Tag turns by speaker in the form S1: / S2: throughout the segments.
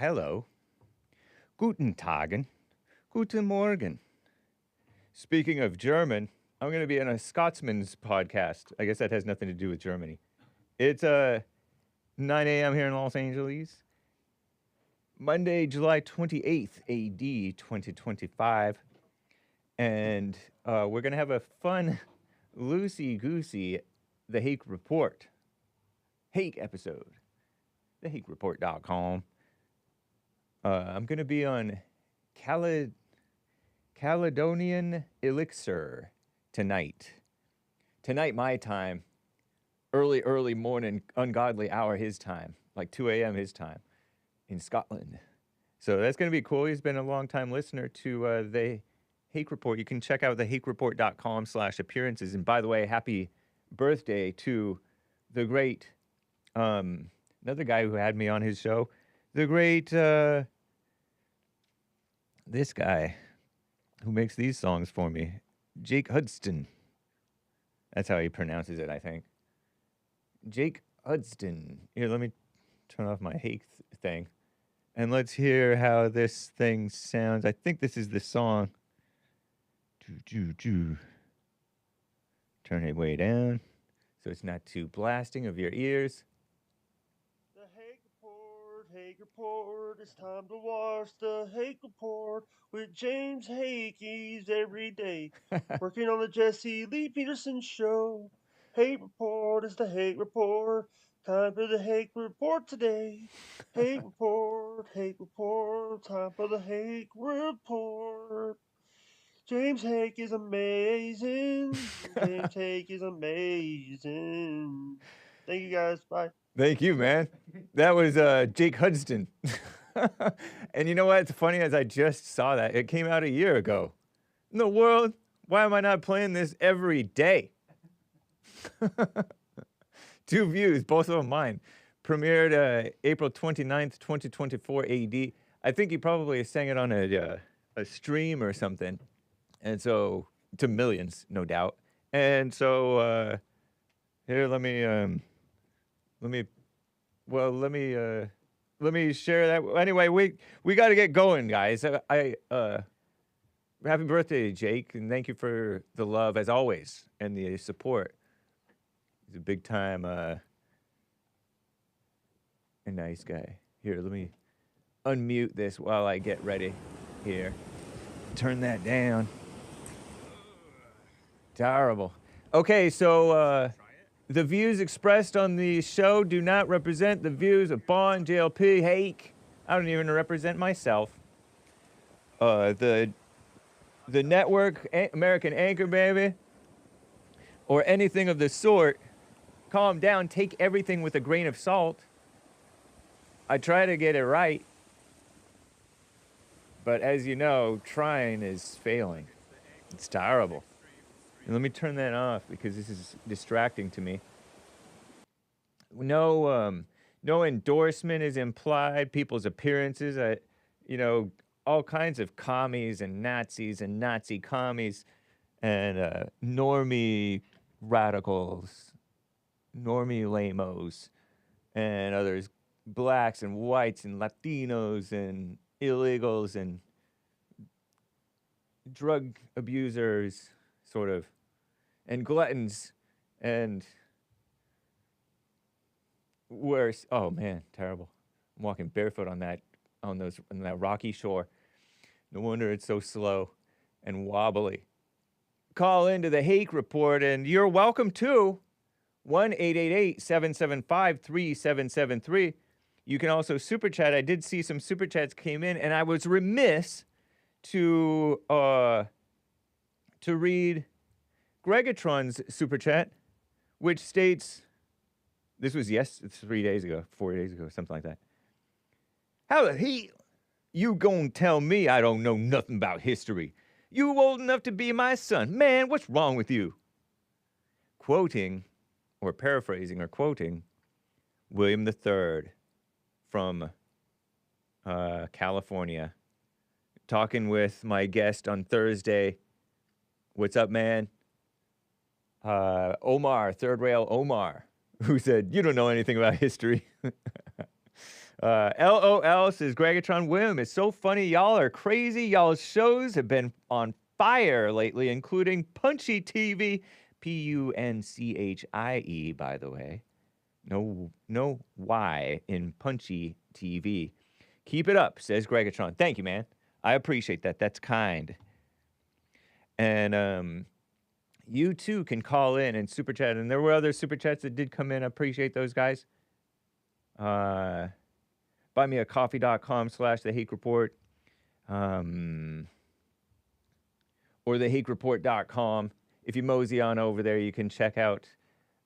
S1: hello. Guten Tagen. Guten Morgen. Speaking of German, I'm going to be on a Scotsman's podcast. I guess that has nothing to do with Germany. It's 9 a.m. here in Los Angeles. Monday, July 28th, AD 2025. And we're going to have a fun, loosey-goosey, The Hake Report. Hake episode. TheHakeReport.com. I'm going to be on Caledonian Elixir tonight. Tonight, my time. Early morning, ungodly hour his time. Like 2 a.m. his time in Scotland. So that's going to be cool. He's been a long-time listener to The Hake Report. You can check out thehakereport.com/appearances. And by the way, happy birthday to the great, another guy who had me on his show, the great, this guy who makes these songs for me, Jake Hudson. That's how he pronounces it, I think. Jake Hudson. Here, let me turn off my Hake thing. And let's hear how this thing sounds. I think this is the song. Turn it way down so it's not too blasting of your ears.
S2: The Hake Report, it's time to watch the Hake Report with James Hakes every day. Working on the Jesse Lee Peterson show. Hake Report is the Hake Report. Time for the Hake Report today. Hake Report, time for the Hake Report. James Hake is amazing. James Hake is amazing. Thank you guys. Bye.
S1: Thank you, man. That was Jake Hudson. And you know what? It's funny as I just saw that. It came out a year ago. In the world, why am I not playing this every day? 2 views, both of them mine. Premiered April 29th, 2024 AD. I think he probably sang it on a stream or something. And so, to millions, no doubt. And so, here, let me share that. Anyway, we got to get going, guys. Happy birthday, Jake, and thank you for the love as always and the support. He's a big time, a nice guy. Here, let me unmute this while I get ready. Here, turn that down. Terrible. Okay, so the views expressed on the show do not represent the views of Bond, JLP, Hake. I don't even represent myself. The network, American Anchor Baby, or anything of the sort. Calm down. Take everything with a grain of salt. I try to get it right. But as you know, trying is failing. It's terrible. And let me turn that off because this is distracting to me. No endorsement is implied. People's appearances, all kinds of commies and Nazis and Nazi commies and normie radicals, normie lamos, and others, blacks and whites and Latinos and illegals and drug abusers, sort of, and gluttons, and worse. Oh man, terrible! I'm walking barefoot on that rocky shore. No wonder it's so slow and wobbly. Call into the Hake Report, and you're welcome to 1-888-775-3773. You can also super chat. I did see some super chats came in, and I was remiss to read Greggatron's super chat, which states, this was 3 days ago, 4 days ago, something like that. How the hell you gonna tell me I don't know nothing about history? You old enough to be my son. Man, what's wrong with you? Quoting, or paraphrasing, or quoting William III from California. Talking with my guest on Thursday. What's up, man? Omar, Third Rail Omar, who said, you don't know anything about history. LOL says Greggatron Wim. It's so funny. Y'all are crazy. Y'all's shows have been on fire lately, including Punchy TV. Punchie, by the way. No Y in Punchy TV. Keep it up, says Greggatron. Thank you, man. I appreciate that. That's kind. And you too can call in and super chat. And there were other super chats that did come in. I appreciate those guys. Buymeacoffee.com/The Hake Report. Or thehakereport.com. If you mosey on over there, you can check out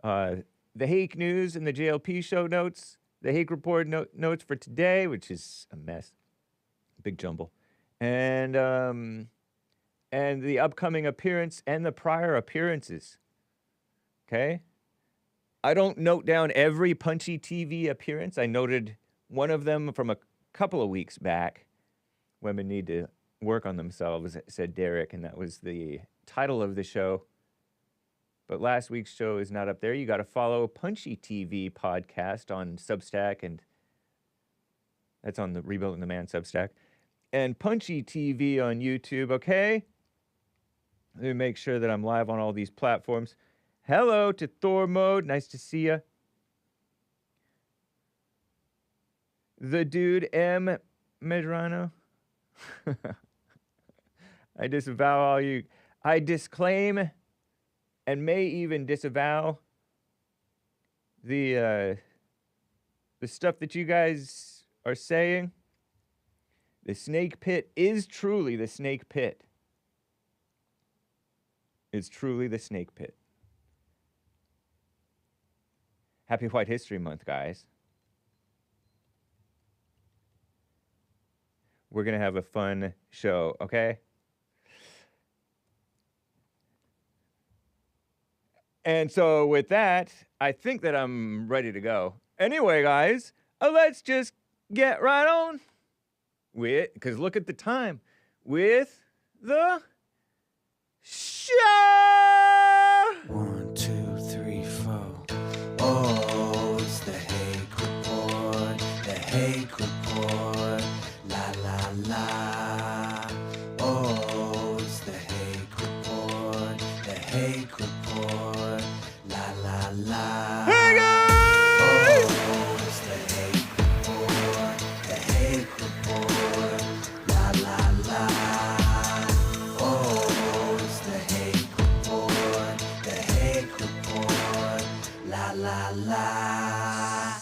S1: the Hake News and the JLP show notes, the Hake Report notes for today, which is a mess, big jumble, and the upcoming appearance and the prior appearances. Okay? I don't note down every Punchy TV appearance. I noted one of them from a couple of weeks back. Women need to work on themselves, said Derek, and that was the title of the show. But last week's show is not up there. You got to follow Punchy TV podcast on Substack, and that's on the Rebuilding the Man Substack. And Punchy TV on YouTube, okay? Let me make sure that I'm live on all these platforms. Hello to Thor Mode. Nice to see ya. The dude M. Medrano. I disavow all you. I disclaim and may even disavow the stuff that you guys are saying. The snake pit is truly the snake pit. It's truly the snake pit. Happy White History Month, guys. We're going to have a fun show, okay? And so with that, I think that I'm ready to go. Anyway, guys, let's just get right on with, because look at the time, with the show!
S3: 1, 2, 3, 4. Oh, it's the Hake Report, the Hake Report, la la la. Oh, it's the Hake Report, the Hake Report, la la la.
S1: Hey, guys!
S3: Oh, it's the Hake Report, the Hake Report, la la la. Oh, it's the Hake Report, the Hake Report, la la la.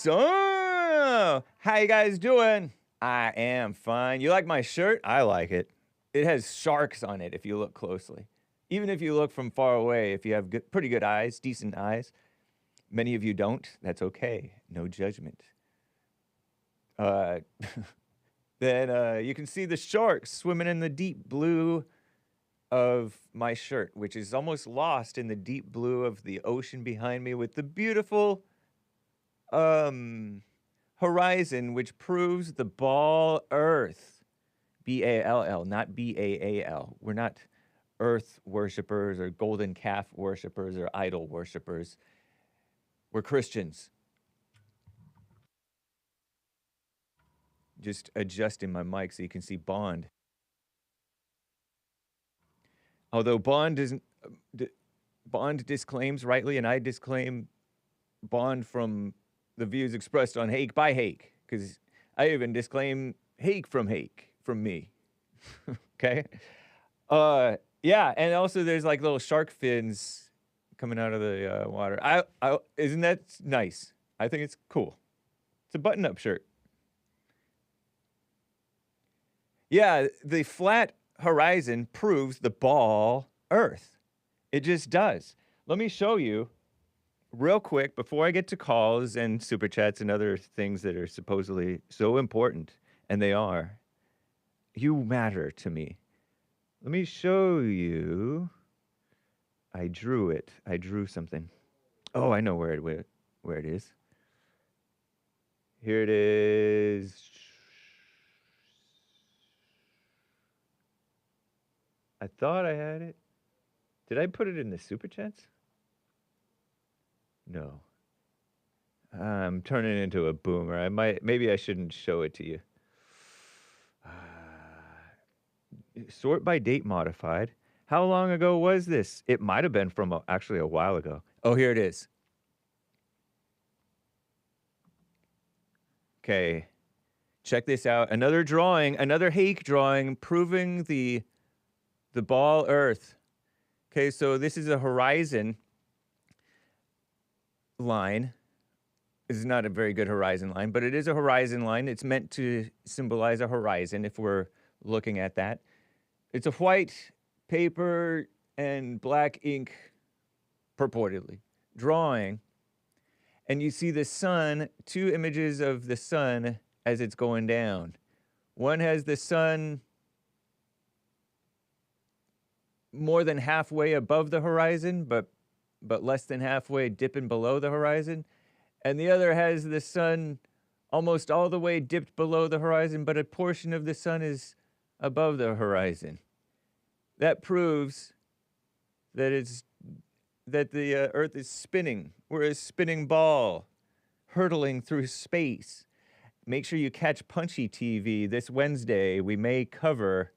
S1: So, how you guys doing? I am fine. You like my shirt? I like it. It has sharks on it if you look closely. Even if you look from far away, if you have pretty good eyes, decent eyes. Many of you don't. That's okay. No judgment. Then you can see the sharks swimming in the deep blue of my shirt, which is almost lost in the deep blue of the ocean behind me with the beautiful horizon, which proves the ball Earth. B-A-L-L, not B-A-A-L. We're not Earth worshippers or golden calf worshippers or idol worshippers. We're Christians. Just adjusting my mic so you can see Bond. Although Bond doesn't, Bond disclaims rightly, and I disclaim Bond from the views expressed on Hake by Hake, because I even disclaim Hake from me. Okay? Yeah, and also there's like little shark fins coming out of the water. Isn't that nice? I think it's cool. It's a button-up shirt. Yeah, the flat horizon proves the ball Earth. It just does. Let me show you real quick before I get to calls and super chats and other things that are supposedly so important, and they are. You matter to me. Let me show you. I drew it. I drew something. Oh, I know where it is. Here it is. I thought I had it. Did I put it in the super chats? No. I'm turning into a boomer. Maybe I shouldn't show it to you. Sort by date modified. How long ago was this? It might have been from actually a while ago. Oh, here it is. Okay. Check this out. Another drawing, another Hake drawing proving the ball Earth. Okay, so this is a horizon line. This is not a very good horizon line, but it is a horizon line. It's meant to symbolize a horizon if we're looking at that. It's a white paper and black ink, purportedly, drawing. And you see the sun, two images of the sun as it's going down. One has the sun more than halfway above the horizon, but less than halfway dipping below the horizon. And the other has the sun almost all the way dipped below the horizon, but a portion of the sun is above the horizon. That proves that the Earth is spinning. We're a spinning ball, hurtling through space. Make sure you catch Punchy TV this Wednesday. We may cover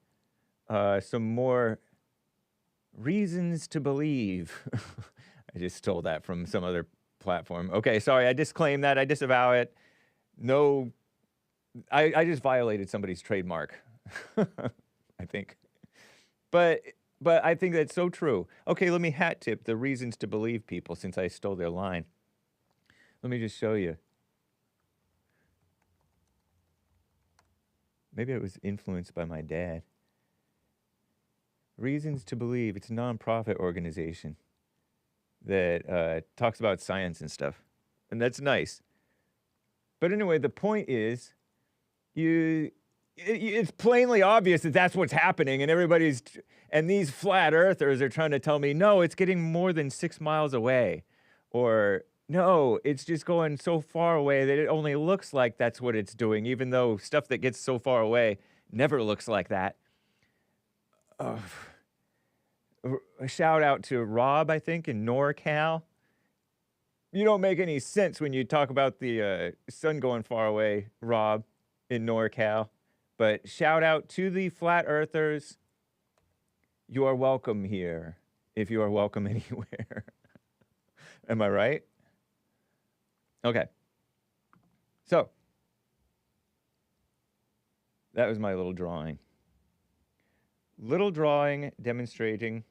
S1: some more reasons to believe. I just stole that from some other platform. Okay, sorry, I disclaim that. I disavow it. No, I just violated somebody's trademark, I think. But I think that's so true. Okay, let me hat tip the reasons to believe people since I stole their line. Let me just show you. Maybe I was influenced by my dad. Reasons to believe. It's a nonprofit organization that talks about science and stuff. And that's nice. But anyway, the point is, it's plainly obvious that that's what's happening, and these flat earthers are trying to tell me, no, it's getting more than 6 miles away. Or, no, it's just going so far away that it only looks like that's what it's doing, even though stuff that gets so far away never looks like that. A shout out to Rob, I think, in NorCal. You don't make any sense when you talk about the sun going far away, Rob, in NorCal. But shout out to the flat earthers. You are welcome here, if you are welcome anywhere. Am I right? Okay. So, that was my little drawing. Little drawing demonstrating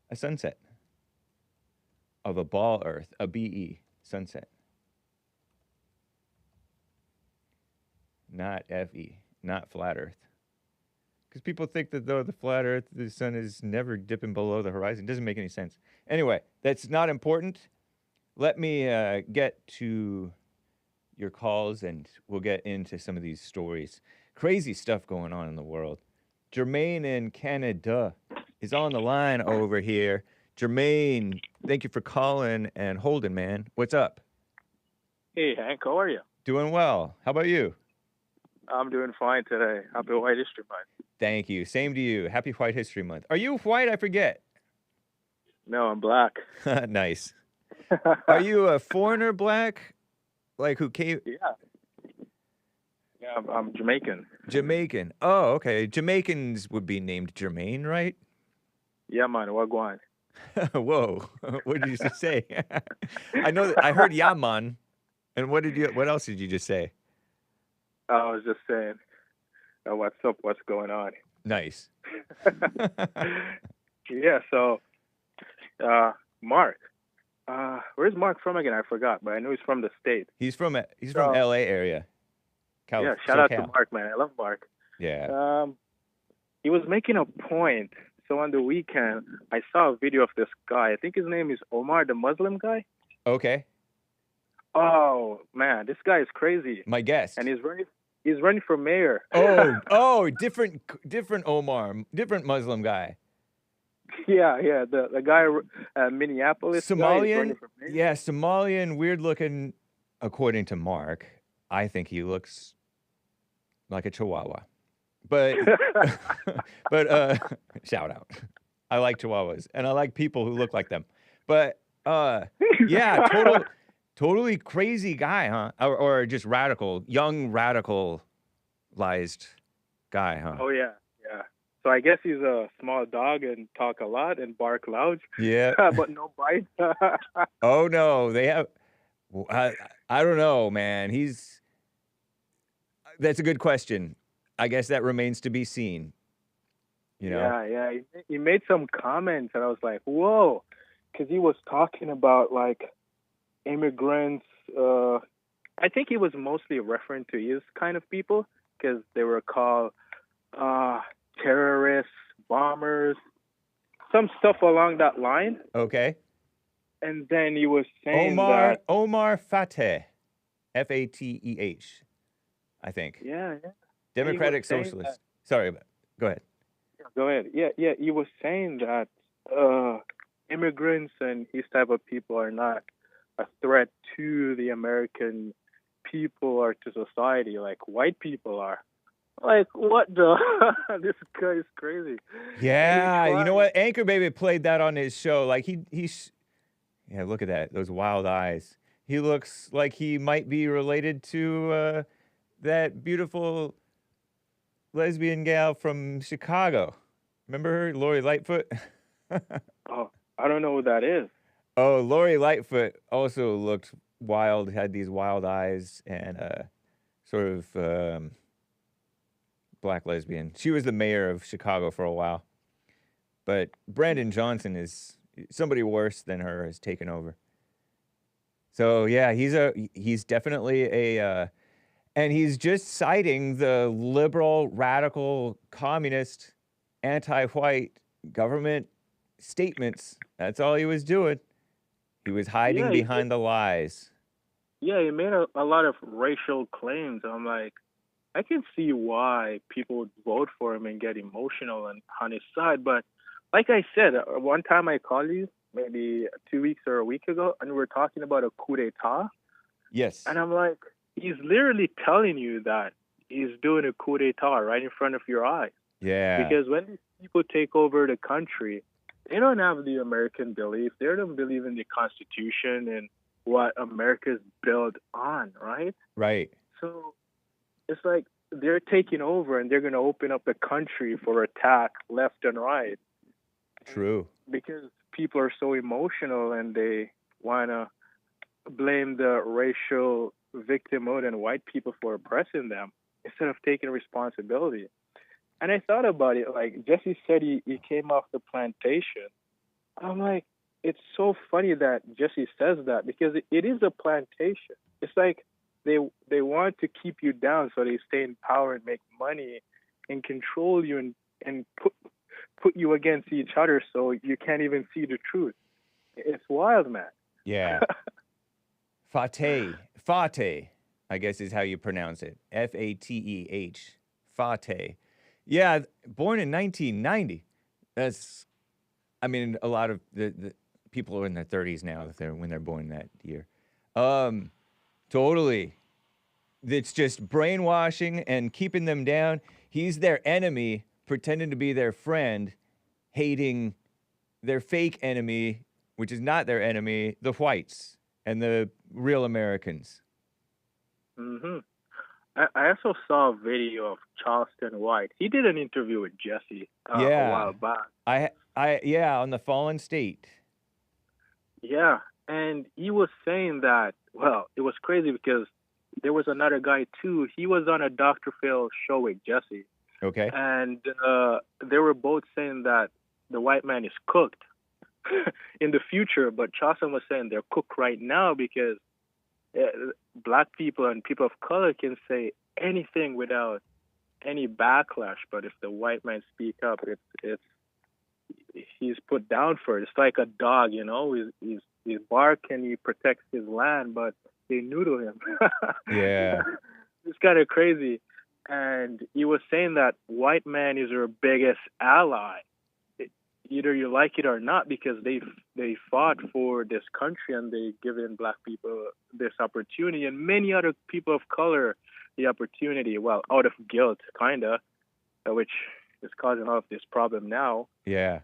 S1: a sunset of a ball Earth, a BE sunset. Not FE, not flat Earth. Because people think that though the flat Earth, the sun is never dipping below the horizon. It doesn't make any sense. Anyway, that's not important. Let me get to your calls and we'll get into some of these stories. Crazy stuff going on in the world. Jermaine in Canada is on the line over here. Jermaine, thank you for calling and holding, man. What's up?
S4: Hey, Hank, how are you?
S1: Doing well. How about you?
S4: I'm doing fine today. Happy White History Month.
S1: Thank you. Same to you. Happy White History Month. Are you white? I forget.
S4: No, I'm black.
S1: Nice. Are you a foreigner black? Like who came?
S4: Yeah, I'm Jamaican.
S1: Jamaican. Oh, okay. Jamaicans would be named Jermaine, right?
S4: Yeah, man. Wagwan.
S1: Whoa. What did you just say? I know that I heard Yaman. And what else did you just say?
S4: I was just saying, what's up? What's going on?
S1: Nice.
S4: Yeah, so, Mark. Where's Mark from again? I forgot, but I know he's from the States.
S1: He's from LA area.
S4: Yeah, shout out to Mark, man. I love Mark.
S1: Yeah.
S4: He was making a point. So on the weekend, I saw a video of this guy. I think his name is Omar, the Muslim guy.
S1: Okay.
S4: Oh, man, this guy is crazy.
S1: My guess.
S4: And he's running for mayor.
S1: Oh, different Omar, different Muslim guy.
S4: Yeah, the guy, Minneapolis
S1: Somalian,
S4: guy is running for mayor.
S1: Yeah, Somalian, weird looking, according to Mark. I think he looks like a chihuahua. But shout out. I like chihuahuas and I like people who look like them. But yeah, Totally crazy guy, huh? Or just radical, young radicalized guy, huh?
S4: Oh yeah, yeah. So I guess he's a small dog and talk a lot and bark loud,
S1: Yeah.
S4: but no bite.
S1: Oh no, they have. I don't know, man. That's a good question. I guess that remains to be seen. You know?
S4: Yeah, yeah. He made some comments, and I was like, whoa, because he was talking about like immigrants. I think he was mostly referring to his kind of people because they were called terrorists, bombers, some stuff along that line.
S1: Okay.
S4: And then he was saying that
S1: Omar Fateh, Fateh, I think.
S4: yeah,
S1: Democratic Socialist. Sorry, go ahead.
S4: go ahead. Yeah. He was saying that immigrants and these type of people are not a threat to the American people or to society like white people are. Like, what the? This guy is crazy.
S1: Yeah, you know what? Anchor Baby played that on his show. Like yeah, look at that, those wild eyes. He looks like he might be related to that beautiful lesbian gal from Chicago. Remember her, Lori Lightfoot?
S4: Oh, I don't know who that is.
S1: Oh, Lori Lightfoot also looked wild, had these wild eyes, and sort of black lesbian. She was the mayor of Chicago for a while. But Brandon Johnson is somebody worse than her has taken over. So yeah, he's definitely and he's just citing the liberal, radical, communist, anti-white government statements. That's all he was doing. He was hiding behind the lies.
S4: Yeah, he made a lot of racial claims. I'm like, I can see why people would vote for him and get emotional and on his side. But like I said, one time I called you, maybe 2 weeks or a week ago, and we were talking about a coup d'etat.
S1: Yes.
S4: And I'm like, he's literally telling you that he's doing a coup d'etat right in front of your eyes.
S1: Yeah.
S4: Because when these people take over the country, they don't have the American belief. They don't believe in the Constitution and what America's built on, right?
S1: Right.
S4: So it's like they're taking over and they're going to open up the country for attack left and right.
S1: True.
S4: Because people are so emotional and they want to blame the racial victimhood and white people for oppressing them instead of taking responsibility. And I thought about it, like Jesse said he came off the plantation. I'm like, it's so funny that Jesse says that because it is a plantation. It's like they want to keep you down so they stay in power and make money and control you and put you against each other so you can't even see the truth. It's wild, man.
S1: Yeah. Fateh, I guess is how you pronounce it. Fateh. Fateh. Yeah, born in 1990. I mean, a lot of the people are in their 30s now when they're born that year. Totally. It's just brainwashing and keeping them down. He's their enemy, pretending to be their friend, hating their fake enemy, which is not their enemy, the whites and the real Americans.
S4: Mm-hmm. I also saw a video of Charleston White. He did an interview with Jesse a while back.
S1: On the Fallen State.
S4: Yeah, and he was saying that, well, it was crazy because there was another guy too. He was on a Dr. Phil show with Jesse.
S1: Okay.
S4: And they were both saying that the white man is cooked in the future, but Charleston was saying they're cooked right now because black people and people of color can say anything without any backlash, but if the white man speak up, he's put down for it. It's like a dog, you know, he's bark and he protects his land, but they noodle him.
S1: Yeah.
S4: It's kind of crazy. And he was saying that white man is your biggest ally. Either you like it or not, because they fought for this country and they given black people this opportunity and many other people of color the opportunity, well, out of guilt, kind of, which is causing all of this problem now.
S1: Yeah.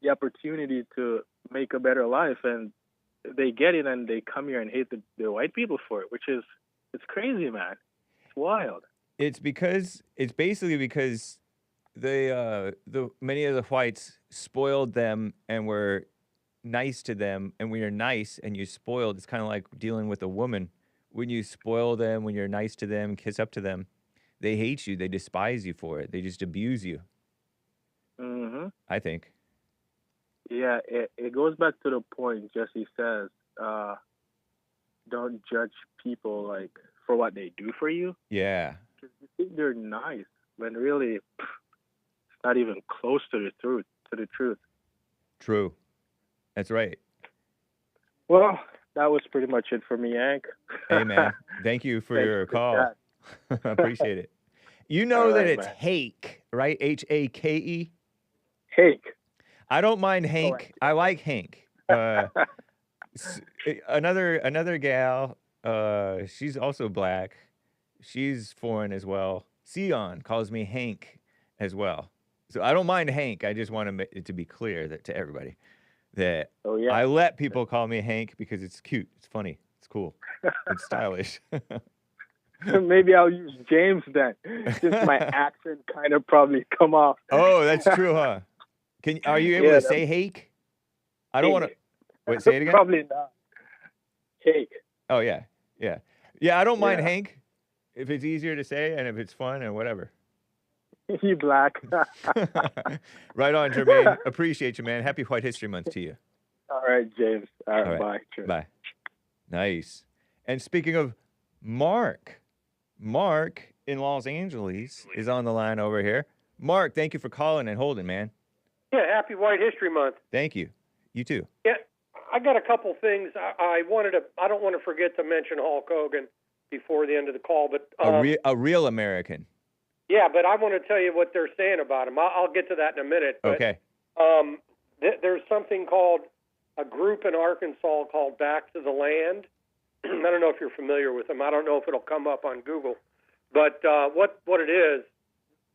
S4: The opportunity to make a better life. And they get it and they come here and hate the white people for it, which is, it's crazy, man. It's wild.
S1: It's basically because the many of the whites spoiled them and were nice to them, and when you're nice and you're spoiled, it's kind of like dealing with a woman. When you spoil them, when you're nice to them, kiss up to them, they hate you, they despise you for it, they just abuse you.
S4: Mm-hmm.
S1: I think.
S4: Yeah, it goes back to the point Jesse says, don't judge people like for what they do for you.
S1: Yeah.
S4: Because you think they're nice when really it's not even close to the truth.
S1: True. That's right.
S4: Well, that was pretty much it for me, Hank.
S1: Hey, man. Thank you for your call. Appreciate it. You know that it's Hake, right? Hake?
S4: Hake.
S1: I don't mind Hank. I like Hank. Another gal, she's also black. She's foreign as well. Sion calls me Hank as well. So I don't mind Hank. I just want it to be clear that to everybody that I let people call me Hank because it's cute, it's funny, it's cool, it's stylish.
S4: Maybe I'll use James then, since my accent kind of probably come off.
S1: Oh, that's true, huh? Are you able to say Hake? I don't want to. Wait, say it again.
S4: Probably not. Hake.
S1: Oh yeah. I don't mind Hank if it's easier to say and if it's fun and whatever.
S4: You black.
S1: Right on, Jermaine. Appreciate you, man. Happy White History Month to you.
S4: All right, James. All right. Bye. Cheers.
S1: Bye. Nice. And speaking of Mark in Los Angeles is on the line over here. Mark, thank you for calling and holding, man.
S5: Yeah, happy White History Month.
S1: Thank you. You too.
S5: Yeah, I got a couple things. I don't want to forget to mention Hulk Hogan before the end of the call, but
S1: a real American.
S5: Yeah, but I want to tell you what they're saying about him. I'll get to that in a minute. But,
S1: okay.
S5: There's something called a group in Arkansas called Back to the Land. I don't know if you're familiar with them. I don't know if it'll come up on Google. But what it is,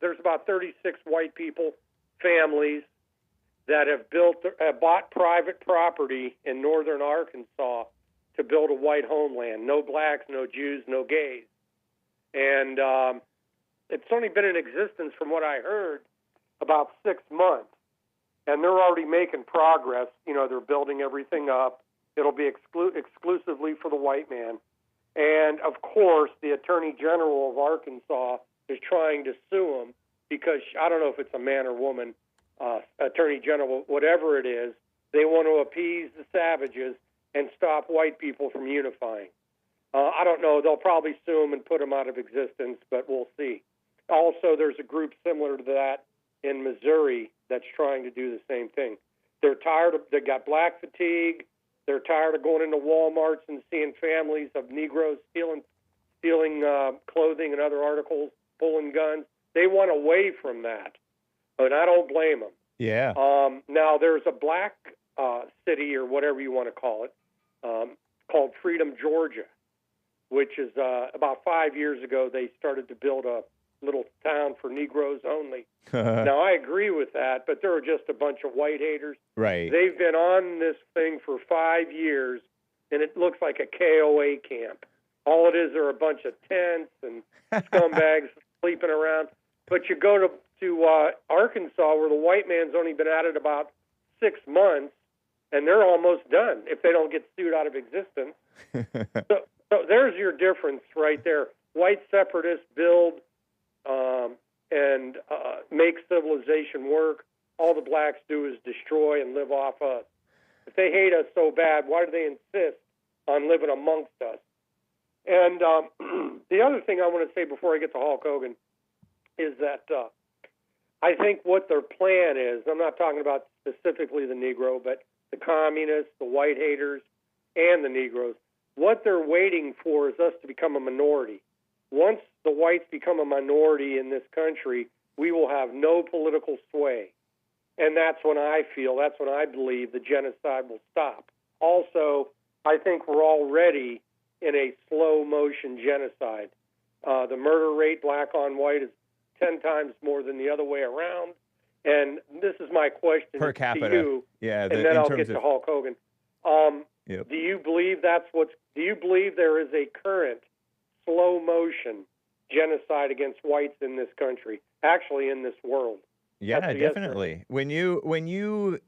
S5: there's about 36 white people, families, that have bought private property in northern Arkansas to build a white homeland. No blacks, no Jews, no gays. And it's only been in existence, from what I heard, about 6 months. And they're already making progress. You know, they're building everything up. It'll be exclusively for the white man. And, of course, the Attorney General of Arkansas is trying to sue them because, I don't know if it's a man or woman, Attorney General, whatever it is, they want to appease the savages and stop white people from unifying. I don't know. They'll probably sue them and put them out of existence, but we'll see. Also, there's a group similar to that in Missouri that's trying to do the same thing. They're tired they got black fatigue. They're tired of going into Walmarts and seeing families of Negroes stealing clothing and other articles, pulling guns. They want away from that, and I don't blame them.
S1: Yeah.
S5: Now, there's a black city, or whatever you want to call it, called Freedom, Georgia, which is about 5 years ago they started to build a little town for Negroes only. Now, I agree with that, but there are just a bunch of white haters.
S1: Right.
S5: They've been on this thing for 5 years, and it looks like a KOA camp. All it is are a bunch of tents and scumbags sleeping around. But you go to Arkansas, where the white man's only been at it about 6 months, and they're almost done if they don't get sued out of existence. So there's your difference right there. White separatists build and make civilization work. All the blacks do is destroy and live off us. If they hate us so bad, why do they insist on living amongst us? And the other thing I want to say before I get to Hulk Hogan is that I think what their plan is, I'm not talking about specifically the Negro, but the communists, the white haters, and the Negroes, what they're waiting for is us to become a minority. Once the whites become a minority in this country, we will have no political sway. And that's when I believe the genocide will stop. Also, I think we're already in a slow-motion genocide. The murder rate, black on white, is 10 times more than the other way around. And this is my question
S1: per capita.
S5: to you,
S1: yeah,
S5: and then I'll get to Hulk Hogan.
S1: Yep.
S5: Do you believe do you believe there is a current slow motion genocide against whites in this country, actually in this world?
S1: Yeah,
S5: That's a yes or no.
S1: definitely. When you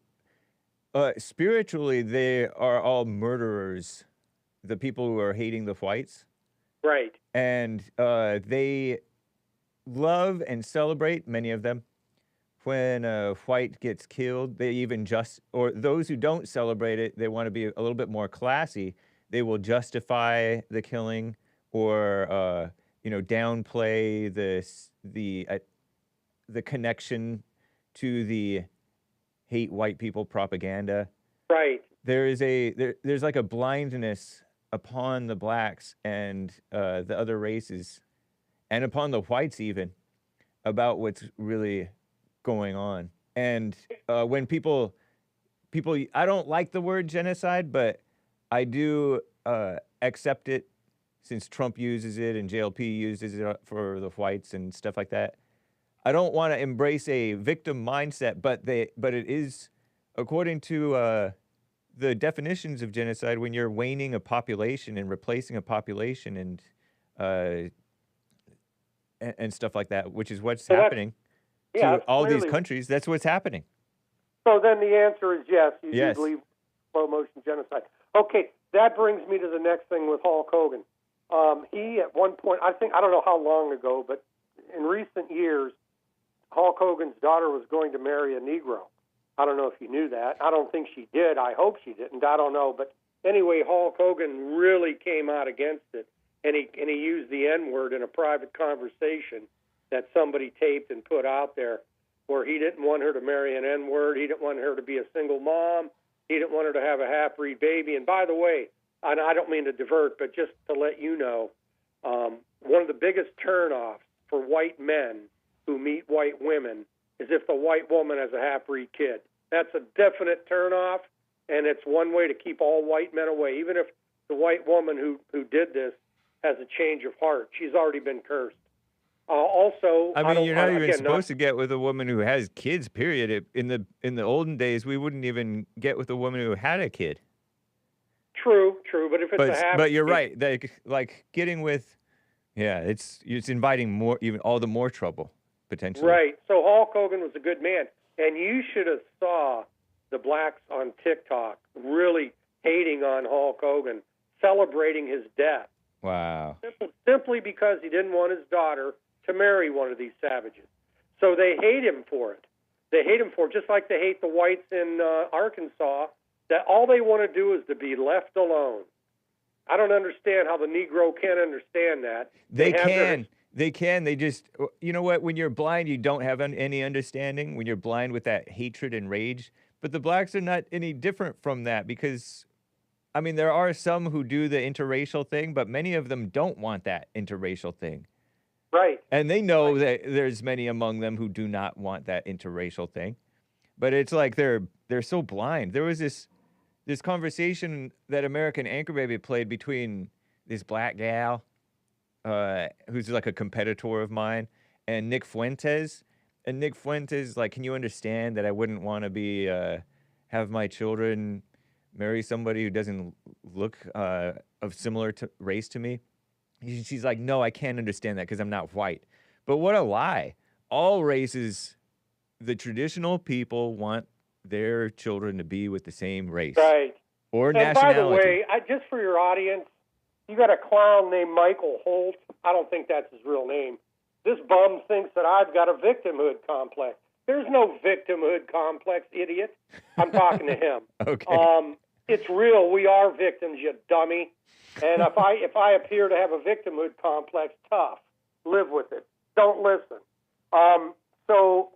S1: spiritually, they are all murderers. The people who are hating the whites,
S5: Right.
S1: and they love and celebrate, many of them, when a white gets killed. They even or those who don't celebrate it, they want to be a little bit more classy. They will justify the killing, or downplay the connection to the hate white people propaganda.
S5: Right.
S1: There's like a blindness upon the blacks and the other races, and upon the whites even, about what's really going on. And when people, I don't like the word genocide, but I do accept it, since Trump uses it and JLP uses it for the whites and stuff like that. I don't want to embrace a victim mindset, but it is, according to the definitions of genocide, when you're waning a population and replacing a population and stuff like that, which is what's happening to all these countries. That's what's happening.
S5: So then the answer is yes. You
S1: Yes.
S5: do believe slow motion genocide. Okay, that brings me to the next thing with Hulk Hogan. He at one point, I don't know how long ago, but in recent years, Hulk Hogan's daughter was going to marry a Negro. I don't know if you knew that. I don't think she did. I hope she didn't. I don't know. But anyway, Hulk Hogan really came out against it, and he used the N-word in a private conversation that somebody taped and put out there, where he didn't want her to marry an N-word. He didn't want her to be a single mom. He didn't want her to have a half-breed baby. And by the way, and I don't mean to divert, but just to let you know, one of the biggest turnoffs for white men who meet white women is if the white woman has a half-breed kid. That's a definite turnoff, and it's one way to keep all white men away. Even if the white woman who did this has a change of heart, she's already been cursed. Also,
S1: I mean, you're not even supposed to get with a woman who has kids, period. In the olden days, we wouldn't even get with a woman who had a kid.
S5: True, but if it's a half,
S1: but you're right. Like getting with, it's inviting more, even all the more trouble potentially.
S5: Right. So Hulk Hogan was a good man, and you should have saw the blacks on TikTok really hating on Hulk Hogan, celebrating his death.
S1: Wow.
S5: Simply because he didn't want his daughter to marry one of these savages. So they hate him for it. They hate him for it, just like they hate the whites in Arkansas, that all they want to do is to be left alone. I don't understand how the Negro can't understand that.
S1: They can. They just, you know what? When you're blind, you don't have any understanding. When you're blind with that hatred and rage. But the blacks are not any different from that, because, I mean, there are some who do the interracial thing, but many of them don't want that interracial thing.
S5: Right.
S1: And they know that there's many among them who do not want that interracial thing. But it's like they're so blind. There was this conversation that American Anchor Baby played between this black gal, who's like a competitor of mine, and Nick Fuentes. And Nick Fuentes, like, can you understand that I wouldn't want to have my children marry somebody who doesn't look of similar race to me? She's like, no, I can't understand that because I'm not white. But what a lie. All races, the traditional people want their children to be with the same race.
S5: Right.
S1: Or
S5: and
S1: nationality.
S5: By the way, just for your audience, you got a clown named Michael Holt. I don't think that's his real name. This bum thinks that I've got a victimhood complex. There's no victimhood complex, idiot. I'm talking to him.
S1: Okay.
S5: It's real. We are victims, you dummy. And if I appear to have a victimhood complex, tough. Live with it. Don't listen. So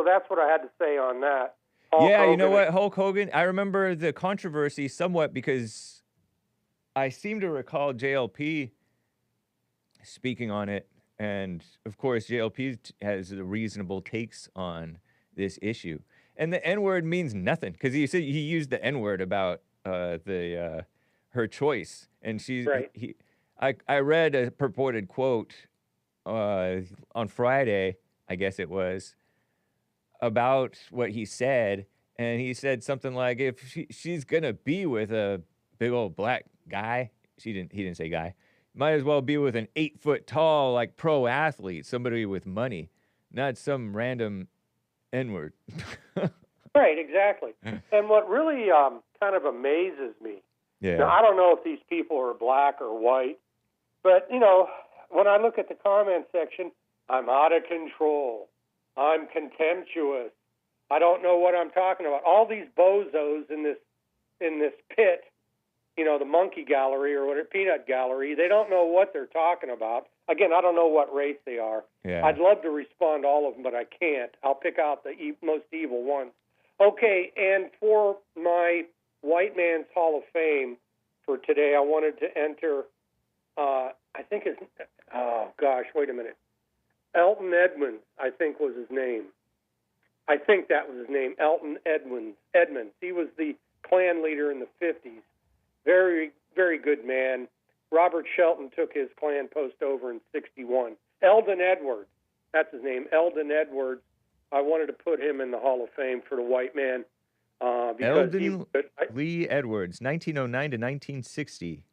S5: that's what I had to say on that. Hulk
S1: yeah,
S5: Hogan.
S1: you know what, Hulk Hogan? I remember the controversy somewhat because I seem to recall JLP speaking on it. And, of course, JLP has the reasonable takes on this issue. And the N-word means nothing because he said he used the N-word about her choice. And she's
S5: right.
S1: I read a purported quote on Friday, I guess it was, about what he said. And he said something like, if she's going to be with a big old black guy. He didn't say guy. Might as well be with an 8 foot tall, like pro athlete, somebody with money, not some random N-word.
S5: Right, exactly. And what really kind of amazes me,
S1: Yeah.
S5: now, I don't know if these people are black or white, but, you know, when I look at the comment section, I'm out of control. I'm contemptuous. I don't know what I'm talking about. All these bozos in this pit, you know, the monkey gallery or whatever, peanut gallery, they don't know what they're talking about. Again, I don't know what race they are.
S1: Yeah.
S5: I'd love to respond to all of them, but I can't. I'll pick out the most evil ones. Okay, and for my White Man's Hall of Fame for today, I wanted to enter, I think it's, oh gosh, wait a minute. Eldon Edwards, I think was his name. I think that was his name, Eldon Edwards. He was the Klan leader in the 50s. Very, very good man. Robert Shelton took his Klan post over in 61. Eldon Edwards, that's his name, Eldon Edwards. I wanted to put him in the Hall of Fame for the white man. Because
S1: Eldon Lee Edwards, 1909 to 1960,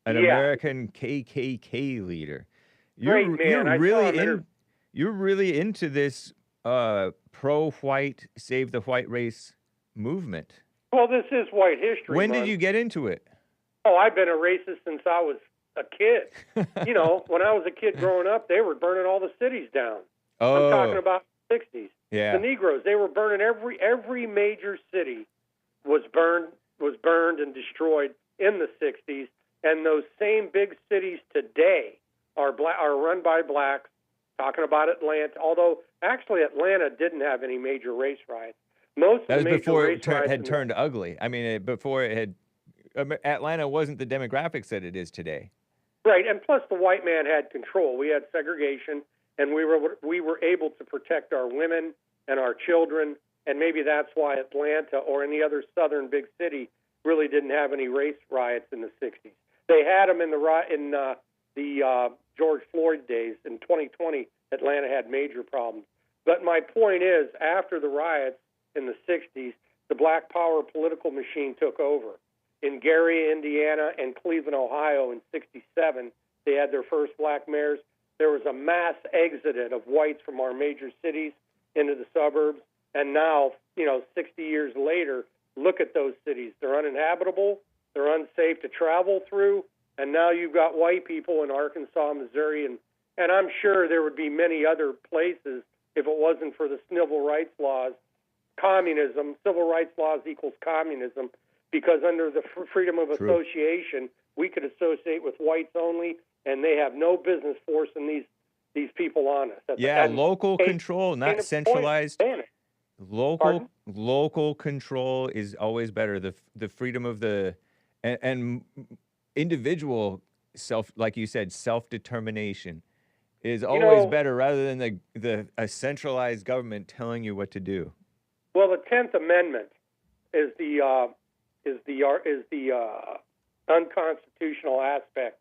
S1: an
S5: Yeah.
S1: American KKK leader.
S5: Great man.
S1: You're really into this pro-white, save the white race movement.
S5: Well, this is White History
S1: When
S5: Month.
S1: did you get into it?
S5: Oh, I've been a racist since I was a kid. You know, when I was a kid growing up, they were burning all the cities down.
S1: Oh,
S5: I'm talking about the 60s.
S1: yeah.
S5: The Negroes, they were burning every major city was burned and destroyed in the 60s, and those same big cities today are run by blacks. Talking about Atlanta, although actually Atlanta didn't have any major race riots. Most
S1: That
S5: of the
S1: was
S5: major
S1: before
S5: race
S1: it
S5: riots
S1: had turned ugly. I mean, before it had, Atlanta wasn't the demographics that it is today.
S5: Right, and plus the white man had control. We had segregation, and we were able to protect our women and our children, and maybe that's why Atlanta or any other southern big city really didn't have any race riots in the 60s. They had them in the George Floyd days. In 2020, Atlanta had major problems. But my point is, after the riots in the 60s, the black power political machine took over. In Gary, Indiana, and Cleveland, Ohio in 67, they had their first black mayors. There was a mass exodus of whites from our major cities into the suburbs. And now, 60 years later, look at those cities. They're uninhabitable. They're unsafe to travel through. And now you've got white people in Arkansas, Missouri, and I'm sure there would be many other places if it wasn't for the civil rights laws. Communism, civil rights laws equals communism, because under the freedom of association, we could associate with whites only, and they have no business forcing these people on us.
S1: Local control, not centralized. Local control is always better. The freedom of and individual like you said, self-determination is always better rather than a centralized government telling you what to do.
S5: Well, the 10th Amendment is the unconstitutional aspect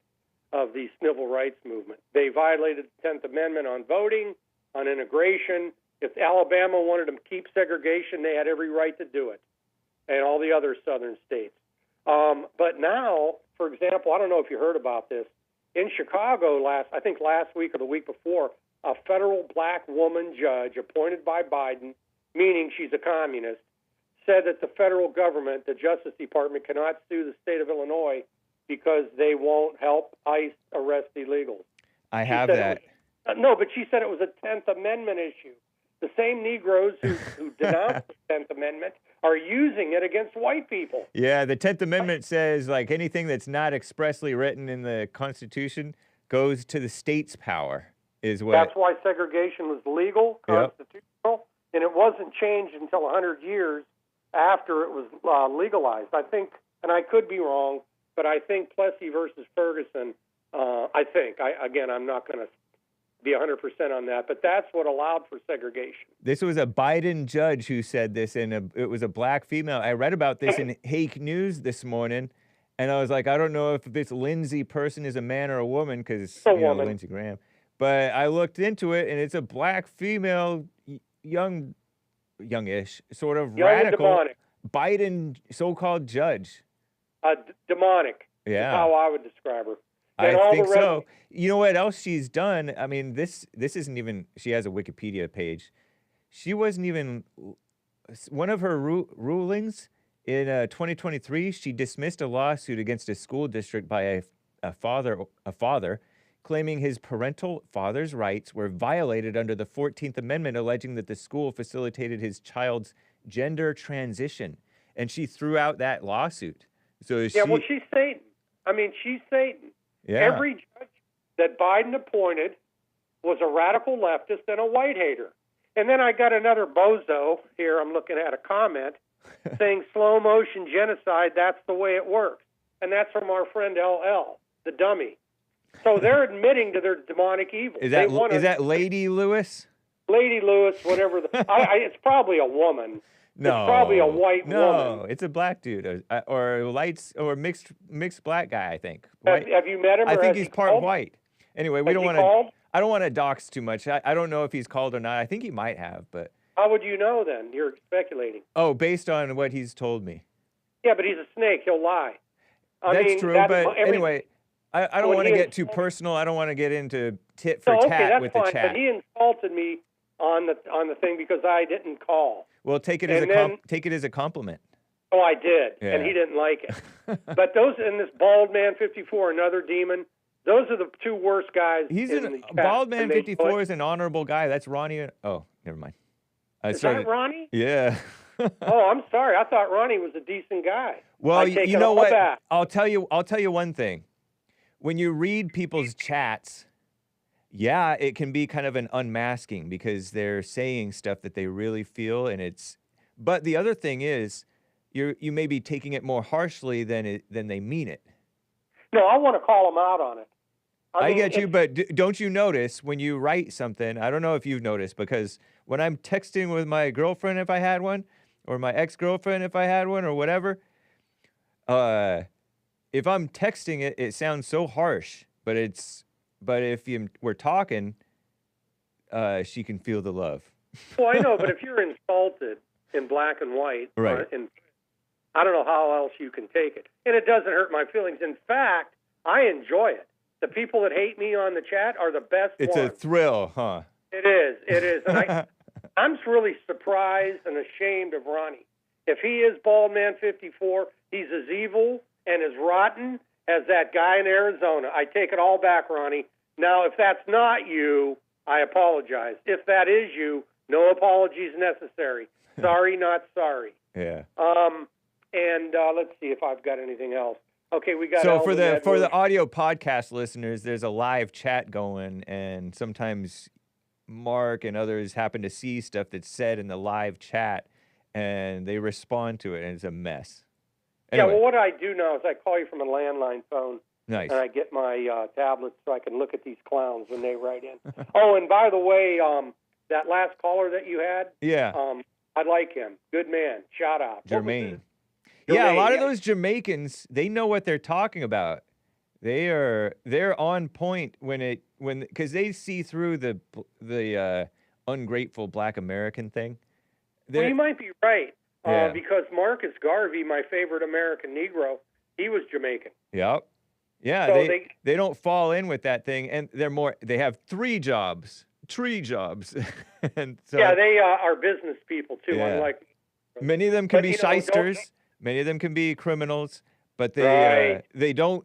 S5: of the civil rights movement. They violated the 10th Amendment on voting, on immigration. If Alabama wanted to keep segregation, they had every right to do it, and all the other southern states. But now, for example, I don't know if you heard about this, in Chicago last week or the week before, a federal black woman judge appointed by Biden, meaning she's a communist, said that the federal government, the Justice Department, cannot sue the state of Illinois because they won't help ICE arrest illegals.
S1: I have that.
S5: No, but she said it was a 10th Amendment issue. The same Negroes who denounced the 10th Amendment are using it against white people.
S1: Yeah, the 10th Amendment says, like, anything that's not expressly written in the Constitution goes to the state's power, is what...
S5: That's why segregation was legal, constitutional, and it wasn't changed until 100 years after it was legalized. I think, and I could be wrong, but I think Plessy versus Ferguson, I'm not going to be 100% on that, but that's what allowed for segregation.
S1: This was a Biden judge who said this, and it was a black female. I read about this in Hake News this morning, and I was like, I don't know if this Lindsay person is a man or a woman, because Lindsey Graham. But I looked into it, and it's a black female, youngish, sort of radical Biden so-called judge.
S5: Demonic.
S1: Yeah.
S5: Is how I would describe her.
S1: I
S5: And all
S1: think
S5: the rest-
S1: so. You know what else she's done? I mean, this isn't even. She has a Wikipedia page. She wasn't even one of her rulings in 2023. She dismissed a lawsuit against a school district by a father, claiming his parental father's rights were violated under the 14th Amendment, alleging that the school facilitated his child's gender transition, and she threw out that lawsuit. So
S5: well, she's Satan. I mean, she's Satan.
S1: Yeah.
S5: Every judge that Biden appointed was a radical leftist and a white hater. And then I got another bozo here. I'm looking at a comment saying slow motion genocide, that's the way it works. And that's from our friend LL, the dummy. So they're admitting to their demonic evil.
S1: Is that Lady Lewis?
S5: Lady Lewis, whatever. It's probably a woman.
S1: No,
S5: it's probably a white woman.
S1: No, it's a black dude, or mixed black guy. I think.
S5: Have you met him?
S1: I
S5: or
S1: think
S5: has
S1: he's
S5: he
S1: part
S5: called?
S1: white. Anyway, we don't want to. I don't want to dox too much. I don't know if he's called or not. I think he might have, but.
S5: How would you know then? You're speculating.
S1: Oh, based on what he's told me.
S5: Yeah, but he's a snake. He'll lie.
S1: That's true, but anyway, I don't want to get too personal. I don't want to get into tit for tat with the chat.
S5: But he insulted me on the thing because I didn't call.
S1: Well, take it as a compliment.
S5: Oh, I did,
S1: yeah.
S5: And he didn't like it. But those and this bald man 54, another demon. Those are the two worst guys.
S1: Bald man 54 is an honorable guy. That's Ronnie. Oh, never mind.
S5: Is that Ronnie?
S1: Yeah.
S5: Oh, I'm sorry. I thought Ronnie was a decent guy.
S1: Well, you know what?
S5: Back.
S1: I'll tell you one thing. When you read people's chats, yeah, it can be kind of an unmasking because they're saying stuff that they really feel, but the other thing is, you may be taking it more harshly than they mean it.
S5: No, I want to call them out on it.
S1: I get you, but don't you notice when you write something? I don't know if you've noticed, because when I'm texting with my girlfriend, if I had one, or my ex-girlfriend, if I had one, or whatever, if I'm texting it, it sounds so harsh. But if we're talking, she can feel the love.
S5: Well, I know, but if you're insulted in black and white,
S1: right?
S5: I don't know how else you can take it, and it doesn't hurt my feelings. In fact, I enjoy it. The people that hate me on the chat are the best ones.
S1: It's a thrill, huh?
S5: It is. And I'm really surprised and ashamed of Ronnie. If he is Bald Man 54, he's as evil and as rotten as that guy in Arizona. I take it all back, Ronnie. Now, if that's not you, I apologize. If that is you, no apologies necessary. Sorry, not sorry.
S1: Yeah.
S5: And let's see if I've got anything else. Okay, we got.
S1: So for the audio podcast listeners, there's a live chat going, and sometimes Mark and others happen to see stuff that's said in the live chat, and they respond to it, and it's a mess. Anyway.
S5: Yeah, well, what I do now is I call you from a landline phone.
S1: Nice.
S5: And I get my tablet so I can look at these clowns when they write in. Oh, and by the way, that last caller that you had,
S1: yeah,
S5: I like him. Good man. Shout out.
S1: JERMAINE. Yeah, a lot of those Jamaicans, they know what they're talking about. They're on point because they see through the ungrateful Black American thing.
S5: Well, you might be right.
S1: Yeah.
S5: Because Marcus Garvey, my favorite American Negro, he was Jamaican.
S1: Yep. Yeah,
S5: so
S1: they don't fall in with that thing, and they have tree jobs. And so,
S5: yeah, they are business people too.
S1: Yeah.
S5: Unlike
S1: many of them can be shysters, many of them can be criminals, but they don't.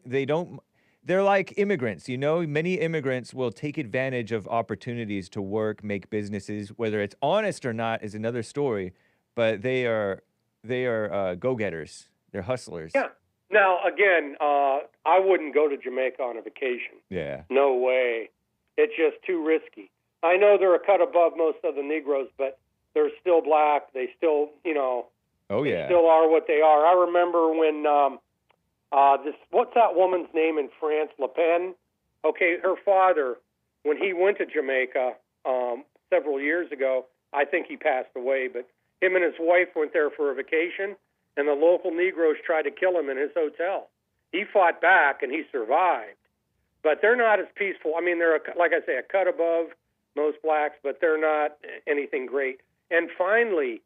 S1: They're like immigrants, Many immigrants will take advantage of opportunities to work, make businesses. Whether it's honest or not is another story, but they are go-getters. They're hustlers.
S5: Yeah. Now, again, I wouldn't go to Jamaica on a vacation.
S1: Yeah.
S5: No way. It's just too risky. I know they're a cut above most of the Negroes, but they're still black. They still,
S1: oh yeah,
S5: they still are what they are. I remember when what's that woman's name in France? Le Pen. Okay, her father, when he went to Jamaica several years ago, I think he passed away, but him and his wife went there for a vacation, and the local Negroes tried to kill him in his hotel. He fought back, and he survived. But they're not as peaceful. I mean, they're, like I say, a cut above most blacks, but they're not anything great. And finally,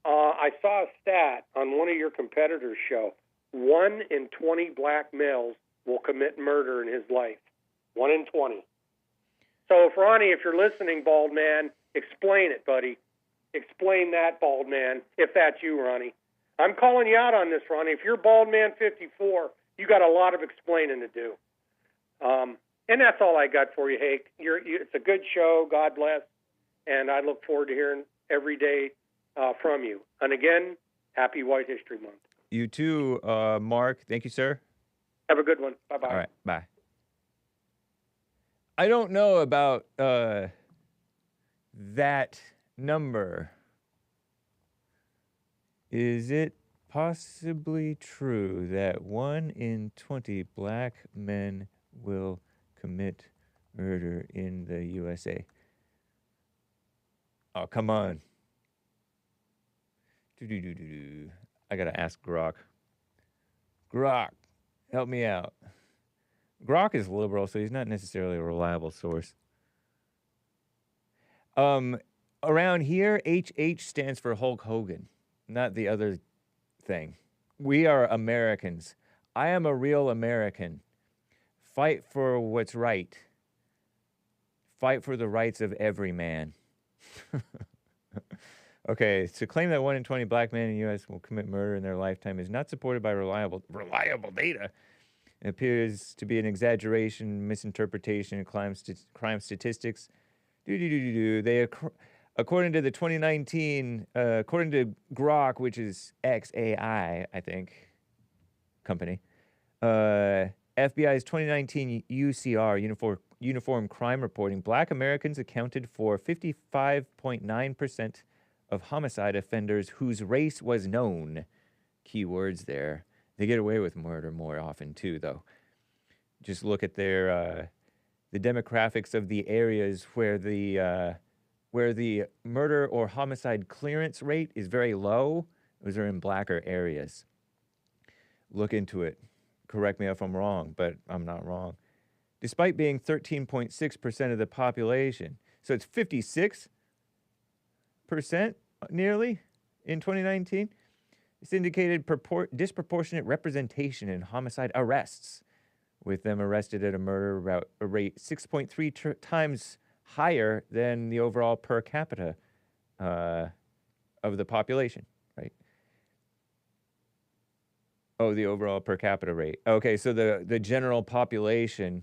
S5: I saw a stat on one of your competitors' show. 1 in 20 black males will commit murder in his life. 1 in 20. So, if Ronnie, if you're listening, bald man, explain it, buddy. Explain that, bald man, if that's you, Ronnie. I'm calling you out on this, Ronnie. If you're bald man 54, you got a lot of explaining to do. And that's all I got for you, Hake. It's a good show. God bless. And I look forward to hearing every day from you. And again, happy White History Month.
S1: You too, Mark. Thank you, sir.
S5: Have a good one. Bye-bye.
S1: All right, bye. I don't know about that number. Is it possibly true that 1 in 20 black men will commit murder in the USA? Oh, come on. I gotta ask Grok. Grok, help me out. Grok is liberal, so he's not necessarily a reliable source. Around here, HH stands for Hulk Hogan, not the other thing. We are Americans. I am a real American. Fight for what's right. Fight for the rights of every man. Okay, to claim that 1 in 20 black men in the U.S. will commit murder in their lifetime is not supported by reliable data. It appears to be an exaggeration, misinterpretation of crime statistics. They, according to the 2019, according to Grok, which is XAI, I think, company, FBI's 2019 UCR, Uniform Crime Reporting, black Americans accounted for 55.9% of homicide offenders whose race was known. Keywords there. They get away with murder more often too, though. Just look at their the demographics of the areas where the murder or homicide clearance rate is very low. Those are in blacker areas. Look into it. Correct me if I'm wrong, but I'm not wrong. Despite being 13.6% of the population, so it's 56% nearly in 2019. It's indicated disproportionate representation in homicide arrests, with them arrested at a murder rate 6.3 times higher than the overall per capita of the population, right? Oh, the overall per capita rate. Okay, so the general population,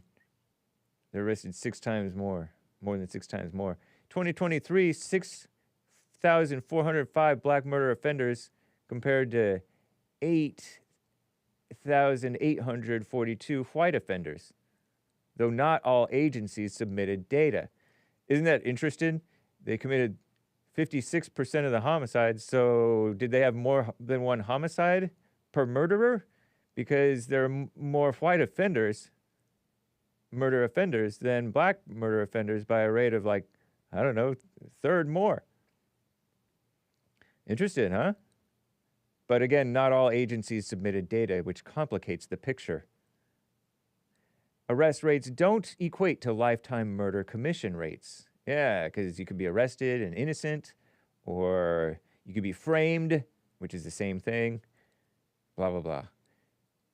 S1: they're arrested 6 times more than 6 times more. 2023, 6,405 black murder offenders compared to 8,842 white offenders, though not all agencies submitted data. Isn't that interesting? They committed 56% of the homicides, so did they have more than one homicide per murderer? Because there are more white offenders, murder offenders, than black murder offenders by a rate of like, I don't know, third more. Interesting, huh? But again, not all agencies submitted data, which complicates the picture. Arrest rates don't equate to lifetime murder commission rates. Yeah, because you could be arrested and innocent, or you could be framed, which is the same thing, blah, blah, blah.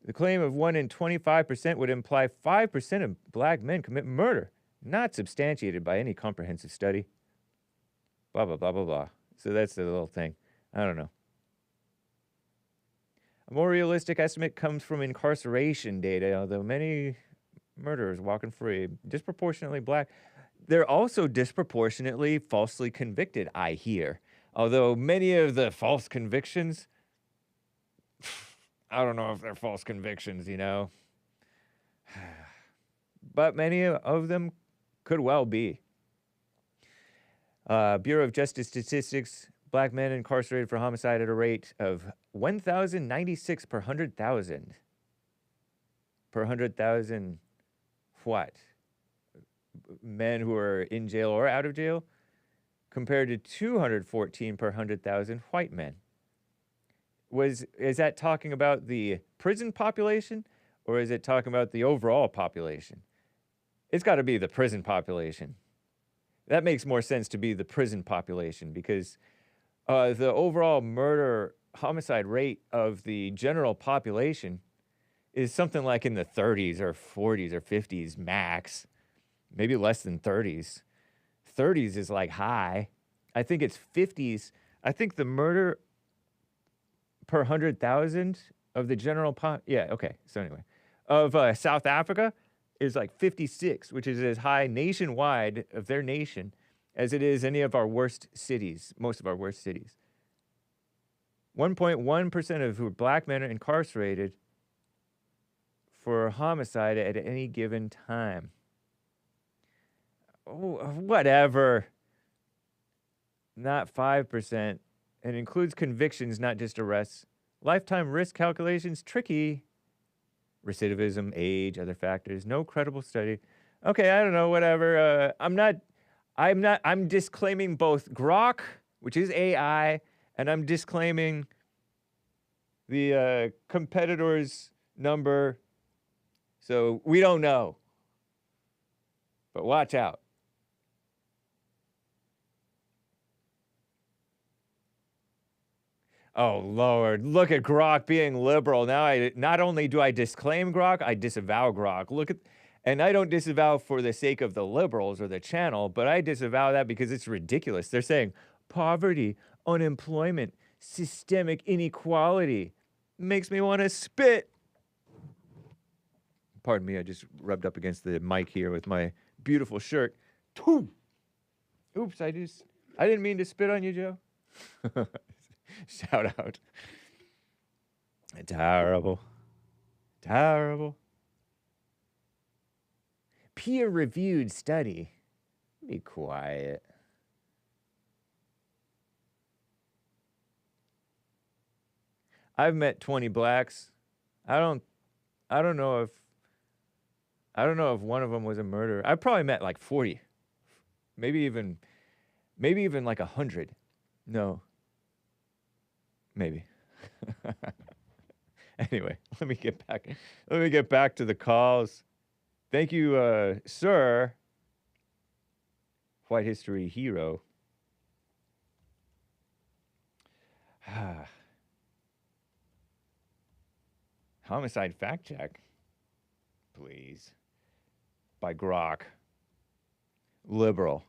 S1: The claim of 1 in 25% would imply 5% of black men commit murder, not substantiated by any comprehensive study. Blah, blah, blah, blah, blah. So that's the little thing. I don't know. A more realistic estimate comes from incarceration data, although many murderers walking free, disproportionately black. They're also disproportionately falsely convicted, I hear. Although many of the false convictions, I don't know if they're false convictions, you know. But many of them could well be. Bureau of Justice Statistics, black men incarcerated for homicide at a rate of 1,096 per 100,000. Per 100,000 what? Men who are in jail or out of jail, compared to 214 per 100,000 white men. Is that talking about the prison population, or is it talking about the overall population? It's got to be the prison population. That makes more sense to be the prison population, because the overall murder homicide rate of the general population is something like in the 30s or 40s or 50s max, maybe less than 30s. 30s is like high. I think it's 50s. I think the murder per 100,000 of the general yeah, okay. So anyway, of South Africa is like 56, which is as high nationwide of their nation as it is any of our worst cities, most of our worst cities. 1.1% of black men are incarcerated for homicide at any given time. Oh, whatever. Not 5%. It includes convictions, not just arrests. Lifetime risk calculations, tricky. Recidivism, age, other factors. No credible study. Okay, I don't know, whatever. I'm disclaiming both Grok, which is AI, and I'm disclaiming the competitor's number. So we don't know. But watch out. Oh, Lord, look at Grok being liberal. Now not only do I disclaim Grok, I disavow Grok. And I don't disavow for the sake of the liberals or the channel, but I disavow that because it's ridiculous. They're saying poverty, unemployment, systemic inequality. Makes me want to spit. Pardon me, I just rubbed up against the mic here with my beautiful shirt. Oops, I didn't mean to spit on you, Joe. Shout out. Terrible. Terrible. Peer-reviewed study. Be quiet. I've met 20 blacks. I don't know if one of them was a murderer. I probably met like 40. Maybe even like 100. No. Maybe. Anyway, let me get back to the calls. Thank you, sir. White history hero. Homicide fact check, please. By Grok. Liberal.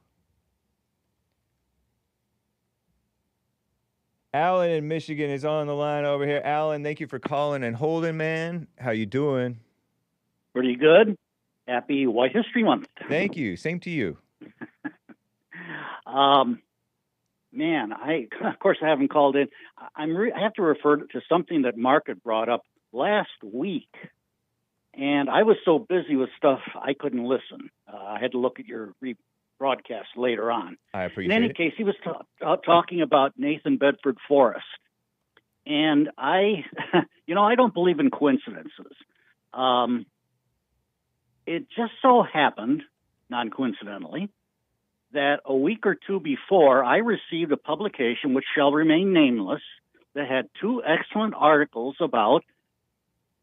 S1: Alan in Michigan is on the line over here. Alan, thank you for calling and holding, man. How you doing?
S6: Pretty good. Happy White History Month.
S1: Thank you. Same to you.
S6: Man, of course I haven't called in. I have to refer to something that Mark had brought up last week, and I was so busy with stuff I couldn't listen. I had to look at your broadcast later on.
S1: I appreciate it.
S6: In any case, he was talking about Nathan Bedford Forrest, and I don't believe in coincidences. It just so happened, non-coincidentally, that a week or two before, I received a publication, which shall remain nameless, that had two excellent articles about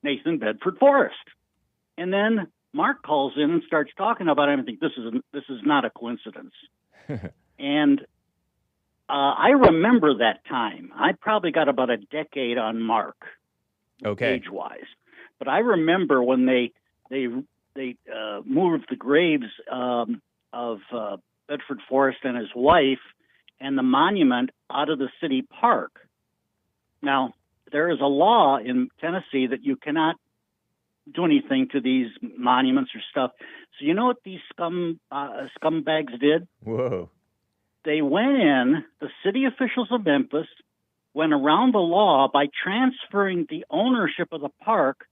S6: Nathan Bedford Forrest. And then Mark calls in and starts talking about it. I think this is not a coincidence. And I remember that time. I probably got about a decade on Mark, age-wise. But I remember when they moved the graves of Bedford Forrest and his wife and the monument out of the city park. Now, there is a law in Tennessee that you cannot do anything to these monuments or stuff. So you know what these scumbags did?
S1: Whoa.
S6: They went in, the city officials of Memphis went around the law by transferring the ownership of the park,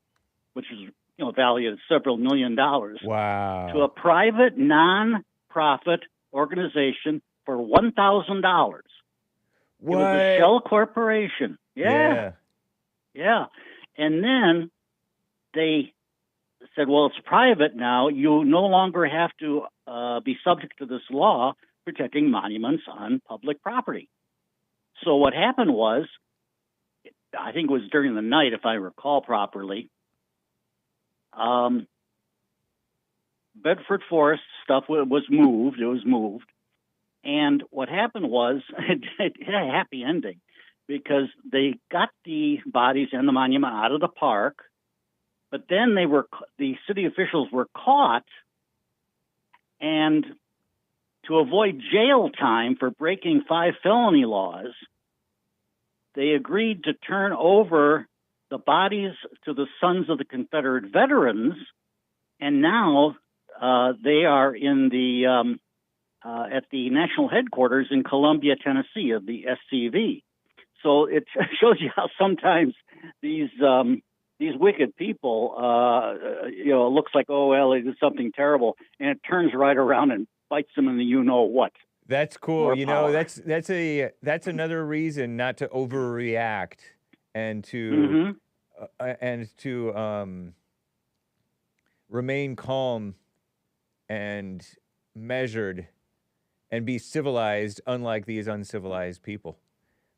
S6: which is valued at several $1 million,
S1: wow,
S6: to a private non-profit organization for $1,000.
S1: What?
S6: It was a shell corporation. Yeah. And then they said, well, it's private now. You no longer have to be subject to this law protecting monuments on public property. So what happened was, I think it was during the night, if I recall properly, Bedford Forrest stuff was moved. It was moved. And what happened was, it had a happy ending, because they got the bodies and the monument out of the park, but then the city officials were caught, and to avoid jail time for breaking 5 felony laws, they agreed to turn over the bodies to the Sons of the Confederate Veterans, and now they are in the at the national headquarters in Columbia, Tennessee, of the SCV. So it shows you how sometimes these wicked people, it looks like, oh well, they did something terrible, and it turns right around and bites them in the you know what.
S1: That's cool.
S6: More
S1: You know,
S6: power.
S1: that's another reason not to overreact and to remain calm and measured and be civilized, unlike these uncivilized people.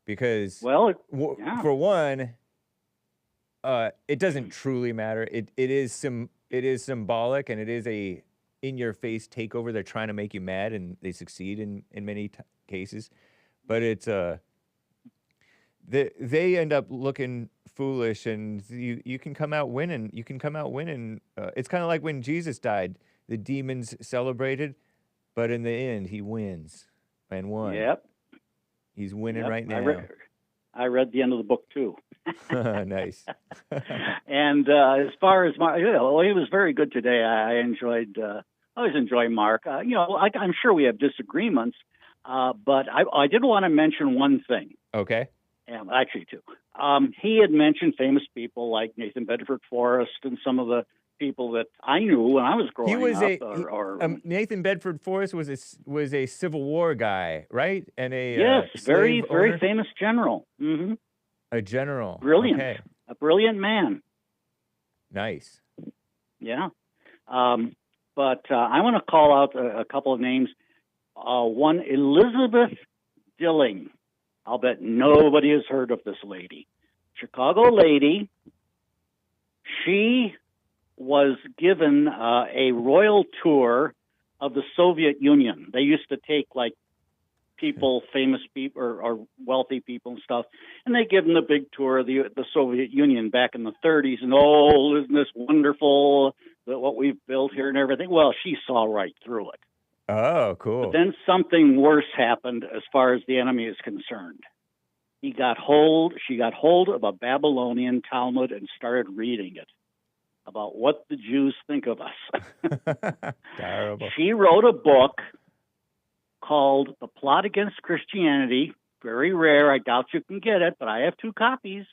S1: Because, for one, it doesn't truly matter. It is symbolic, and it is a in-your-face takeover. They're trying to make you mad, and they succeed in many cases. But it's they end up looking foolish, and you can come out winning. You can come out winning. It's kind of like when Jesus died. The demons celebrated, but in the end, he wins and won.
S6: Yep.
S1: He's winning right now.
S6: I read the end of the book too.
S1: Nice.
S6: And as far as Mark, he was very good today. I always enjoy Mark. I'm sure we have disagreements, but I did want to mention one thing.
S1: Okay.
S6: Actually, two. He had mentioned famous people like Nathan Bedford Forrest and some of the people that I knew when I was growing up.
S1: Nathan Bedford Forrest was a Civil War guy, right? And
S6: yes, very famous general. Mm-hmm.
S1: A general,
S6: brilliant,
S1: okay.
S6: A brilliant man.
S1: Nice.
S6: Yeah, but I want to call out a couple of names. One, Elizabeth Dilling. I'll bet nobody has heard of this lady. Chicago lady. She was given a royal tour of the Soviet Union. They used to take people, famous people or wealthy people and stuff, and they give them the big tour of the Soviet Union back in the 30s. And isn't this wonderful what we've built here and everything? Well, she saw right through it.
S1: Oh, cool.
S6: But then something worse happened as far as the enemy is concerned. She got hold of a Babylonian Talmud and started reading it about what the Jews think of us.
S1: Terrible.
S6: She wrote a book called The Plot Against Christianity. Very rare. I doubt you can get it, but I have 2 copies.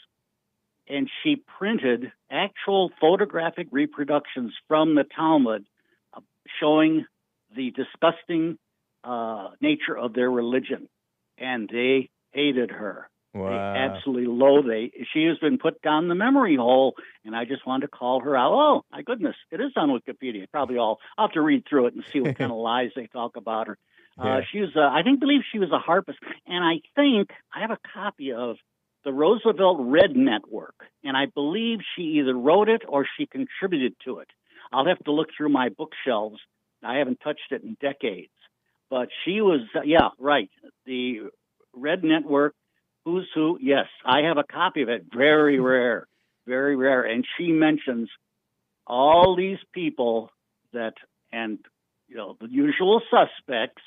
S6: And she printed actual photographic reproductions from the Talmud showing the disgusting nature of their religion. And they hated her.
S1: Wow.
S6: They absolutely loathe her. She has been put down the memory hole, and I just wanted to call her out. Oh, my goodness, it is on Wikipedia. I'll have to read through it and see what kind of lies they talk about her.
S1: Yeah.
S6: She was, believe she was a harpist, and I think I have a copy of the Roosevelt Red Network, and I believe she either wrote it or she contributed to it. I'll have to look through my bookshelves. I haven't touched it in decades. But she was, right, the Red Network, Who's Who. Yes, I have a copy of it. Very rare, very rare. And she mentions all these people the usual suspects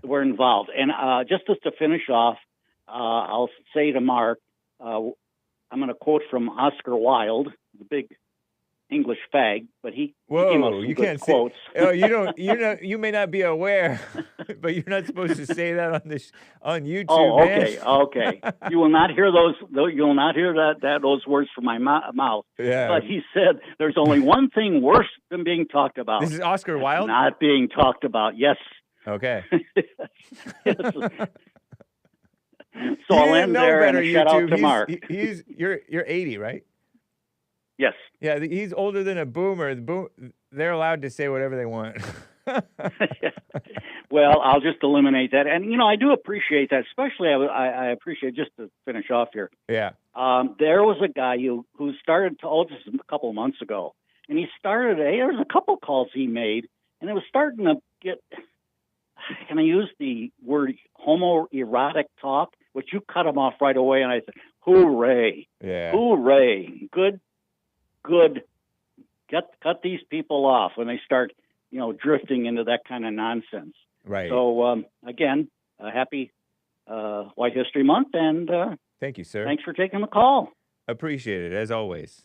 S6: were involved. And just to finish off, I'll say to Mark, I'm going to quote from Oscar Wilde, the big English fag, but he came up with some good quotes.
S1: Oh, you may not be aware, but you're not supposed to say that on YouTube.
S6: Oh, okay, okay. You will not hear those. You will not hear those words from my mouth.
S1: Yeah.
S6: But he said, "There's only one thing worse than being talked about."
S1: This is Oscar Wilde.
S6: Not being talked about. Yes.
S1: Okay.
S6: Yes. So I'll end there and shout out to Mark.
S1: You're 80, right?
S6: Yes.
S1: Yeah, he's older than a boomer. They're allowed to say whatever they want.
S6: Well, I'll just eliminate that. And, I do appreciate that, especially I appreciate, just to finish off here.
S1: Yeah.
S6: There was a guy who started, this is a couple of months ago, and there was a couple calls he made, and it was starting to get, can I use the word homoerotic talk? which you cut them off right away. And I said, hooray.
S1: Yeah.
S6: Hooray. Good. Cut these people off when they start, drifting into that kind of nonsense.
S1: Right.
S6: So, again, happy White History Month, and
S1: thank you, sir.
S6: thanks for taking the call.
S1: Appreciate it, as always.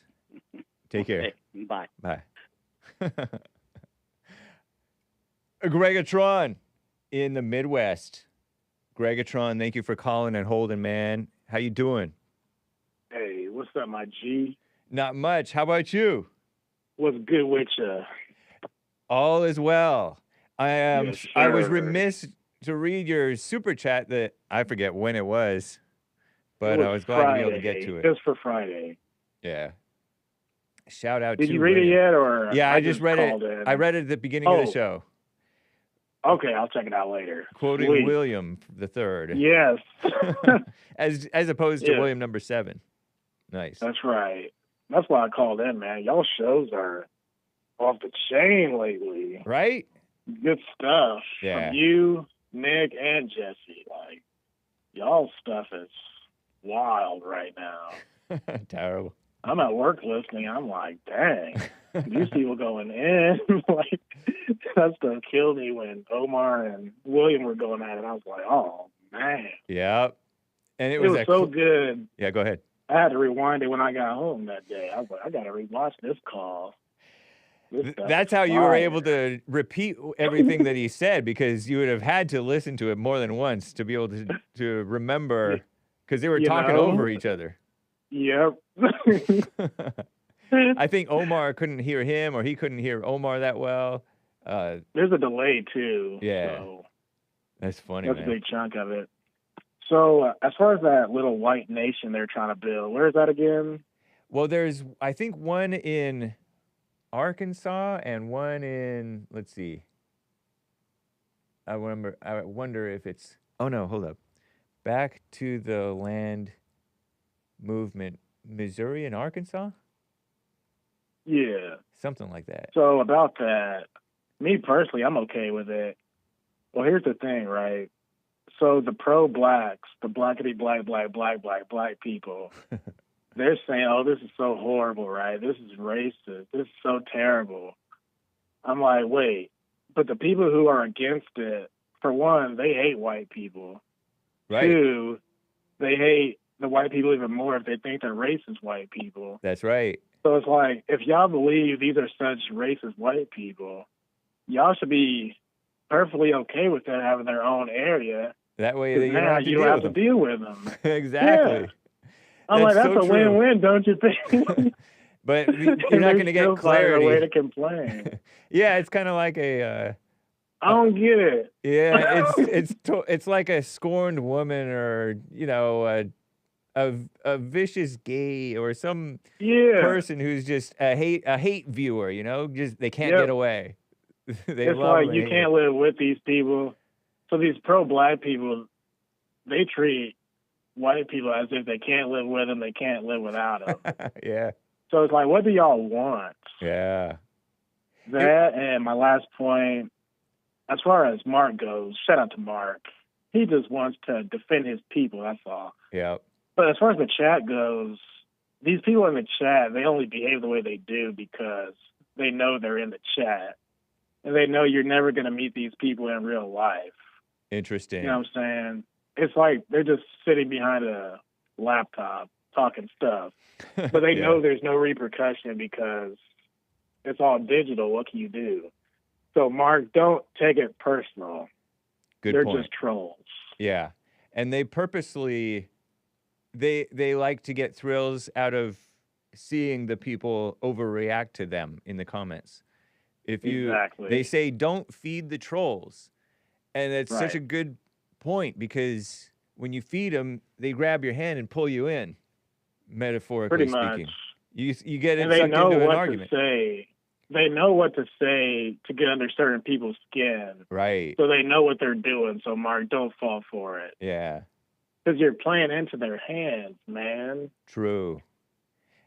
S1: Take care.
S6: Okay, bye.
S1: Bye. Greggatron in the Midwest. Greggatron, thank you for calling and holding, man. How you doing?
S7: Hey, what's up, my G?
S1: Not much. How about you?
S7: What's good with you?
S1: All is well.
S7: Yes,
S1: I was
S7: sir.
S1: remiss to read your super chat that I forget when it was, but
S7: It
S1: I was glad to be able to
S7: Friday,
S1: get to it.
S7: Just for Friday.
S1: Yeah. Shout out
S7: Did
S1: to
S7: you read it
S1: William.
S7: yet, or
S1: Yeah, I just read
S7: called
S1: it.
S7: in?
S1: I read it at the beginning of the
S7: Oh.
S1: show,
S7: Okay, I'll check it out later.
S1: quoting
S7: Sweet.
S1: William the Third,
S7: Yes.
S1: as opposed to
S7: Yeah.
S1: William number 7. Nice.
S7: That's right. That's why I called in, man. Y'all shows are off the chain lately.
S1: Right?
S7: Good stuff.
S1: Yeah.
S7: From you, Nick, and Jesse. Like, y'all stuff is wild right now.
S1: Terrible.
S7: I'm at work listening. I'm like, dang, these people going in. Like, that stuff killed me when Omar and William were going at it. I was like, oh, man.
S1: Yep. And it
S7: It
S1: was,
S7: was so good.
S1: Yeah, go ahead.
S7: I had to rewind it when I got home that day. I was like, I got to rewatch this call. This stuff
S1: That's
S7: is
S1: how you were
S7: fire.
S1: able to repeat everything that he said, because you would have had to listen to it more than once to be able to remember, because they were
S7: You
S1: talking
S7: know?
S1: over each other.
S7: Yep.
S1: I think Omar couldn't hear him, or he couldn't hear Omar that well.
S7: There's a delay, too.
S1: Yeah.
S7: So
S1: That's funny,
S7: that's a
S1: man.
S7: big chunk of it. So as far as that little white nation they're trying to build, where is that again?
S1: Well, there's, I think, one in Arkansas and one in, let's see. I wonder if it's, oh no, hold up. Back to the Land Movement, Missouri and Arkansas?
S7: Yeah.
S1: Something like that.
S7: So about that, me personally, I'm okay with it. Well, here's the thing, right? So the pro-blacks, the blackity black people, they're saying, oh, this is so horrible, right? This is racist. This is so terrible. I'm like, wait, but the people who are against it, for one, they hate white people.
S1: Right.
S7: Two, they hate the white people even more if they think they're racist white people.
S1: That's right.
S7: So it's like, if y'all believe these are such racist white people, y'all should be perfectly okay with them having their own area.
S1: That way
S7: 'Cause
S1: you don't
S7: now
S1: have to
S7: you
S1: deal
S7: don't have
S1: with
S7: to
S1: them.
S7: deal with them.
S1: Exactly.
S7: I'm like, that's
S1: so
S7: a
S1: true.
S7: win-win, don't you think?
S1: But you're not
S7: And
S1: going to
S7: they
S1: get
S7: still find a
S1: clarity.
S7: way to complain.
S1: Yeah, it's kind of like a,
S7: I don't get it.
S1: yeah, it's like a scorned woman, or a vicious gay, or some
S7: Yeah.
S1: person who's just a hate viewer. Just they can't
S7: Yep.
S1: get away. They
S7: It's
S1: love
S7: like
S1: them
S7: you
S1: and
S7: can't live with these people. So these pro-black people, they treat white people as if they can't live with them, they can't live without them.
S1: hate them. Yeah,
S7: So it's like, what do y'all want?
S1: yeah,
S7: That, and my last point, as far as Mark goes, shout out to Mark. He just wants to defend his people, that's all.
S1: yeah.
S7: But as far as the chat goes, these people in the chat, they only behave the way they do because they know they're in the chat. And they know you're never going to meet these people in real life.
S1: Interesting.
S7: You know what I'm saying? It's like they're just sitting behind a laptop talking stuff. But they
S1: Yeah.
S7: know there's no repercussion because it's all digital. What can you do? So, Mark, don't take it personal.
S1: Good
S7: They're
S1: point.
S7: just trolls.
S1: Yeah, and they purposely, they like to get thrills out of seeing the people overreact to them in the comments. If you,
S7: Exactly.
S1: they say don't feed the trolls, and it's such
S7: Right.
S1: a good point, because when you feed them, they grab your hand and pull you in, metaphorically
S7: Pretty
S1: speaking.
S7: much.
S1: You get
S7: And they
S1: sucked
S7: know
S1: into an
S7: what
S1: argument,
S7: to say. They know what to say to get under certain people's skin.
S1: right?
S7: So they know what they're doing. So, Mark, don't fall for it.
S1: Yeah,
S7: Because you're playing into their hands, man.
S1: true.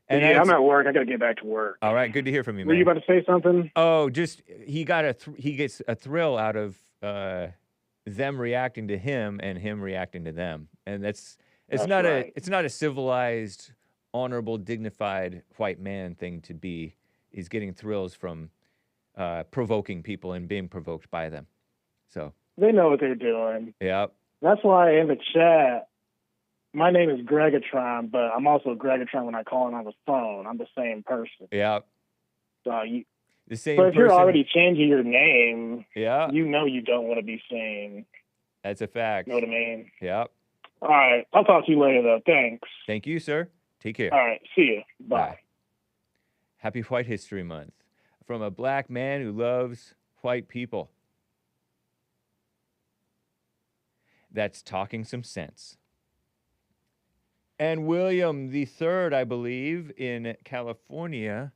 S7: And
S1: And
S7: I'm
S1: that's-
S7: at work. I got to get back to work.
S1: all right, good to hear from you,
S7: Were
S1: man.
S7: you about to say something?
S1: Oh, just he gets a thrill out of them reacting to him and him reacting to them. And it's
S8: That's
S1: not
S8: right.
S1: it's not a civilized, honorable, dignified white man thing to be. He's getting thrills from provoking people and being provoked by them. So
S7: They know what they're doing.
S1: yeah.
S7: That's why in the chat, my name is Greggatron, but I'm also Greggatron when I call in on the phone. I'm the same person.
S1: Yeah.
S7: So you,
S1: The same
S7: but if you're
S1: person-
S7: already changing your name,
S1: Yeah.
S7: you know you don't want to be saying.
S1: That's a fact.
S7: You know what I mean?
S1: Yeah.
S7: All right. I'll talk to you later, though. Thanks.
S1: Thank you, sir. Take care.
S7: All right. See you. Bye.
S1: Happy White History Month from a black man who loves white people. That's talking some sense. And William the Third, I believe, in California,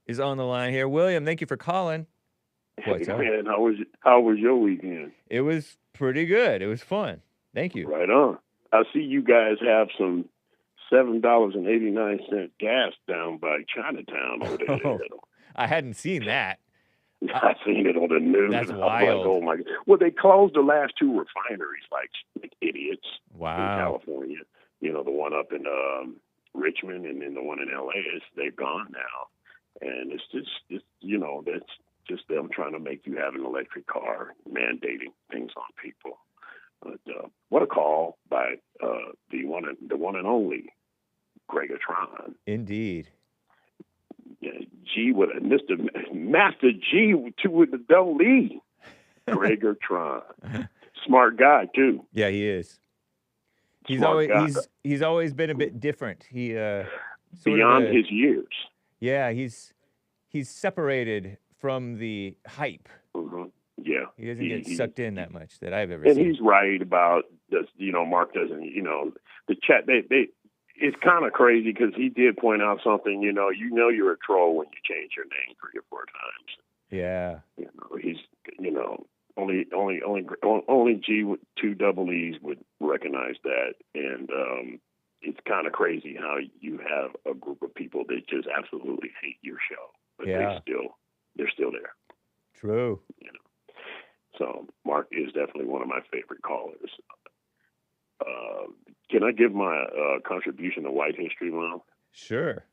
S1: is on the line here. William, thank you for calling. What's up?
S8: Man, how was your weekend?
S1: It was pretty good. It was fun. Thank you.
S8: Right on. I see you guys have some $7.89 gas down by Chinatown over there.
S1: Oh, I hadn't seen that.
S8: I seen it on the news.
S1: That's
S8: I was
S1: wild.
S8: Like, oh my God. Well, they closed the last two refineries like idiots in
S1: Wow.
S8: California. You know, the one up in Richmond and then the one in LA. They've gone now. And it's just you know, that's just them trying to make you have an electric car, mandating things on people. But what a call by the one and only Greggatron.
S1: Indeed.
S8: Yeah, G with a Master G with the double E. Greggatron. Smart guy too.
S1: Yeah, he is. He's
S8: Smart guy.
S1: he's always been a bit different. He sort
S8: Beyond
S1: of
S8: his years.
S1: Yeah, he's separated from the hype.
S8: Mm-hmm. Yeah.
S1: He doesn't get sucked in that much that I've ever
S8: And
S1: seen.
S8: he's right about this. You know, Mark doesn't. You know, the chat. It's kind of crazy because he did point out something. You know, you're a troll when you change your name 3 or 4 times.
S1: Yeah.
S8: You know, he's. You know, only G with 2 double E's would recognize that, and it's kind of crazy how you have a group of people that just absolutely hate your show, but
S1: Yeah.
S8: they're still there.
S1: True.
S8: You know. So Mark is definitely one of my favorite callers. Can I give my contribution to White History Month?
S1: Sure.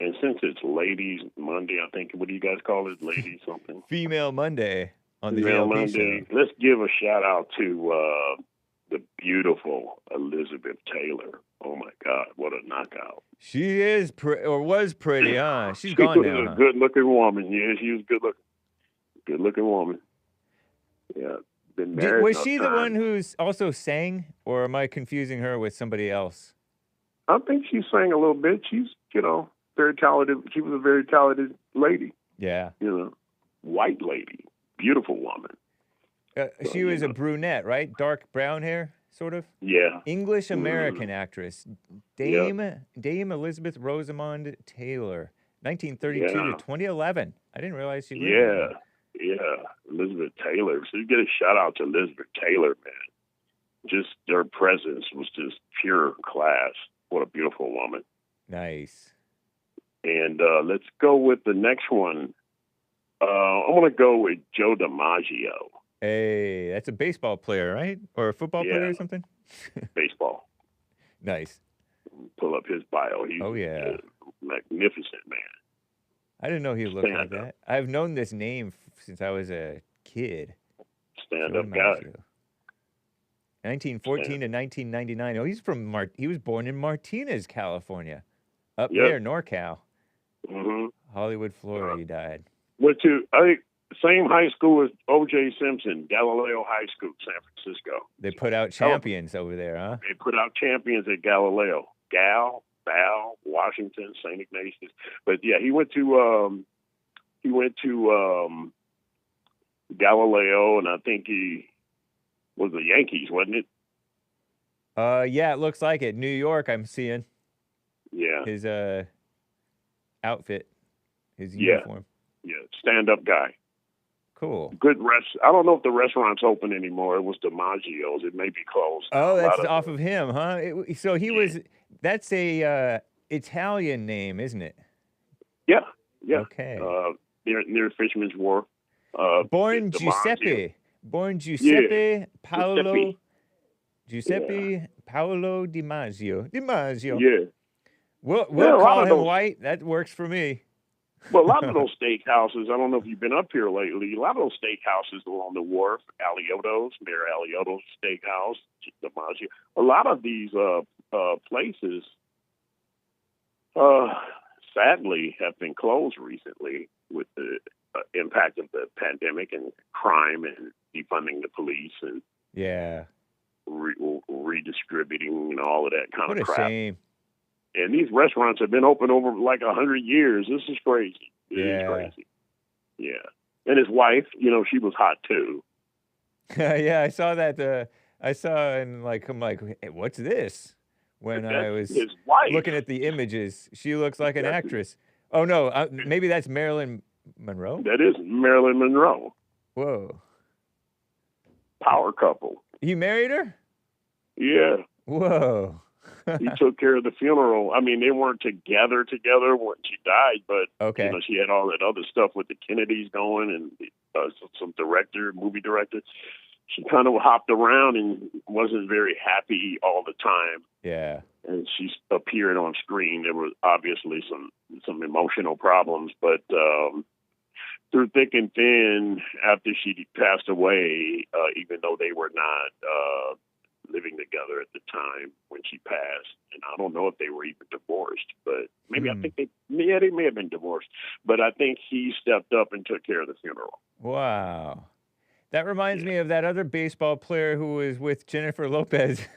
S8: And since it's Ladies Monday, I think, what do you guys call it? Ladies something?
S1: Female Monday on the
S8: Female
S1: JLP
S8: Monday.
S1: show.
S8: Let's give a shout out to the beautiful Elizabeth Taylor. Oh my God, what a knockout!
S1: She is was pretty, huh? She's
S8: She
S1: gone
S8: was
S1: now.
S8: a
S1: Huh?
S8: good-looking woman. Yeah, she was good-looking woman. Yeah, been married.
S1: Was
S8: enough
S1: she the
S8: time.
S1: one who's also sang, or am I confusing her with somebody else?
S8: I think she sang a little bit. She's, you know, very talented. She was a very talented lady.
S1: Yeah.
S8: You know, white lady, beautiful woman.
S1: She was a brunette, right? Dark brown hair, sort of?
S8: Yeah.
S1: English American actress. Dame Elizabeth Rosamond Taylor, 1932 to
S8: Yeah.
S1: 2011. I didn't realize she lived
S8: Yeah.
S1: there.
S8: Yeah. Elizabeth Taylor. So you get a shout out to Elizabeth Taylor, man. Just her presence was just pure class. What a beautiful woman.
S1: Nice.
S8: And let's go with the next one. I want to go with Joe DiMaggio.
S1: Hey, that's a baseball player, right? Or a football player or something?
S8: Baseball.
S1: Nice.
S8: Pull up his bio. He's
S1: yeah.
S8: a magnificent man.
S1: I didn't know he looked like
S8: Stand-up.
S1: that. I've known this name since I was a kid.
S8: Stand-up
S1: Joe
S8: guy.
S1: DiMaggio. 1914 to 1999. Oh, he's from he was born in Martinez, California. Up
S8: Yep.
S1: there, NorCal.
S8: Mm-hmm.
S1: Hollywood, Florida, he died.
S8: Went to, I think, same high school as O.J. Simpson, Galileo High School, San Francisco.
S1: They put out champions over there, huh?
S8: They put out champions at Galileo. Val, Washington, St. Ignatius. But yeah, he went to Galileo, and I think he was the Yankees, wasn't it?
S1: Yeah, it looks like it. New York, I'm seeing.
S8: Yeah.
S1: His outfit, his uniform.
S8: Yeah, stand-up guy.
S1: Cool.
S8: Good I don't know if the restaurant's open anymore. It was DiMaggio's. It may be closed.
S1: Oh,
S8: A lot
S1: that's off of him, huh? So he was. That's a Italian name, isn't it?
S8: Yeah.
S1: Okay.
S8: Near Fisherman's Wharf.
S1: Born
S8: DiMaggio.
S1: Giuseppe Born Giuseppe
S8: Giuseppe.
S1: Paolo DiMaggio. DiMaggio.
S8: Yeah.
S1: We'll
S8: Yeah, a lot
S1: call
S8: of
S1: him
S8: those.
S1: White. That works for me.
S8: Well, a lot of those steakhouses, I don't know if you've been up here lately, a lot of those steakhouses along the wharf, Mayor Aliotto's Steakhouse, DiMaggio, a lot of these places, sadly, have been closed recently with the impact of the pandemic and crime and defunding the police and
S1: Yeah.
S8: redistributing and all of that kind
S1: What
S8: of
S1: a
S8: crap.
S1: shame.
S8: And these restaurants have been open over like 100 years. This is crazy. It is
S1: Yeah.
S8: crazy. Yeah. And his wife, she was hot too.
S1: Yeah, I saw that. I saw and I'm like, hey, what's this? When I
S8: That's
S1: was
S8: his wife.
S1: looking at the images, she looks like an actress. Oh no, maybe that's Marilyn Monroe.
S8: That is Marilyn Monroe.
S1: Whoa.
S8: Power couple.
S1: You married her?
S8: Yeah.
S1: Whoa.
S8: He took care of the funeral. I mean, they weren't together when she died, but
S1: Okay.
S8: she had all that other stuff with the Kennedys going and some movie director. She kind of hopped around and wasn't very happy all the time.
S1: Yeah.
S8: And she appeared on screen. There was obviously some emotional problems, but through thick and thin, after she passed away, even though they were not living together at the time when she passed, and I don't know if they were even divorced, but maybe I think they may have been divorced. But I think he stepped up and took care of the funeral.
S1: Wow. That reminds me of that other baseball player who was with Jennifer Lopez.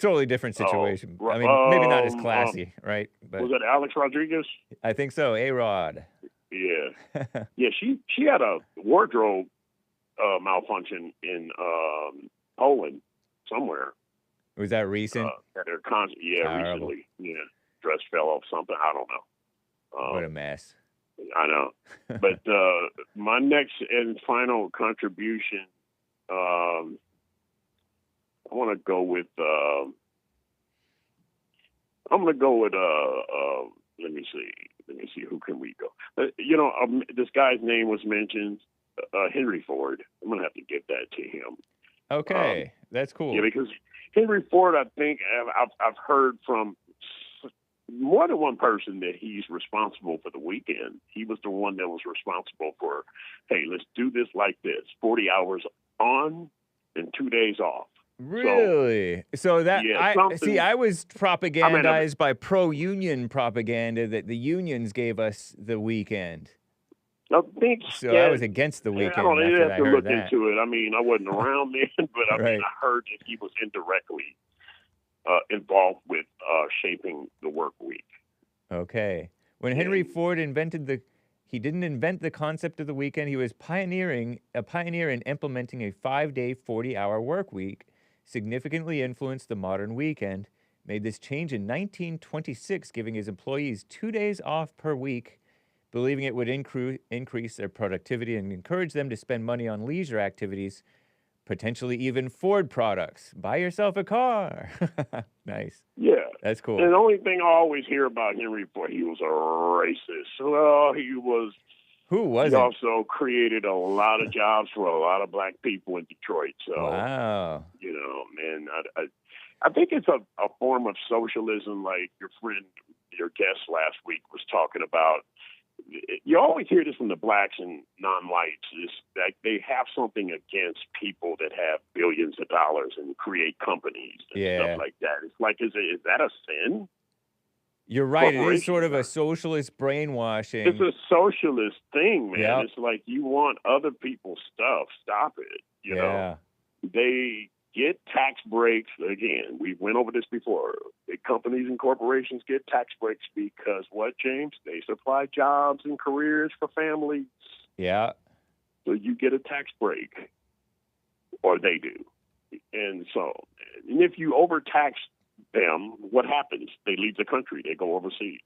S1: Totally different situation. I mean, maybe not as classy, right? But
S8: was that Alex Rodriguez?
S1: I think so. A-Rod.
S8: Yeah. Yeah, she had a wardrobe malfunction in Poland somewhere.
S1: Was that recent?
S8: At her concert. Yeah,
S1: Terrible.
S8: recently. Yeah. Dress fell off something. I don't know.
S1: What a mess.
S8: I know. But my next and final contribution, I want to go with, let me see, who can we go? This guy's name was mentioned, Henry Ford. I'm going to have to give that to him.
S1: Okay, that's cool.
S8: Yeah, because Henry Ford, I think I've heard from more than one person that he's responsible for the weekend. He was the one that was responsible for, hey, let's do this like this, 40 hours on and 2 days off.
S1: Really? So that I was propagandized by pro-union propaganda that the unions gave us the weekend.
S8: I think
S1: so. I was against the weekend.
S8: I don't
S1: after
S8: have to
S1: heard
S8: look
S1: that.
S8: into it. I mean, I wasn't around then, but
S1: Right.
S8: I heard that he was indirectly involved with shaping the work week.
S1: Okay. When Henry Ford he didn't invent the concept of the weekend. He was a pioneer in implementing a 5-day, 40-hour work week, significantly influenced the modern weekend, made this change in 1926, giving his employees 2 days off per week, believing it would increase their productivity and encourage them to spend money on leisure activities, potentially even Ford products. Buy yourself a car. Nice.
S8: Yeah.
S1: That's cool.
S8: And the only thing I always hear about Henry Ford, he was a racist. Well, he was.
S1: Who was
S8: he
S1: it?
S8: also created a lot of jobs for a lot of black people in Detroit. So,
S1: wow.
S8: Man, I think it's a form of socialism, like your guest last week was talking about. You always hear this from the blacks and non-whites, is that they have something against people that have billions of dollars and create companies and stuff like that. It's like, is that a sin?
S1: You're right. It is sort of a socialist brainwashing.
S8: It's a socialist thing, man.
S1: Yep.
S8: It's like you want other people's stuff. Stop it. You know, they get tax breaks. Again, we went over this before. Big companies and corporations get tax breaks because what, James? They supply jobs and careers for families.
S1: Yeah.
S8: So you get a tax break, or they do. And if you overtax them, what happens? They leave the country. They go overseas.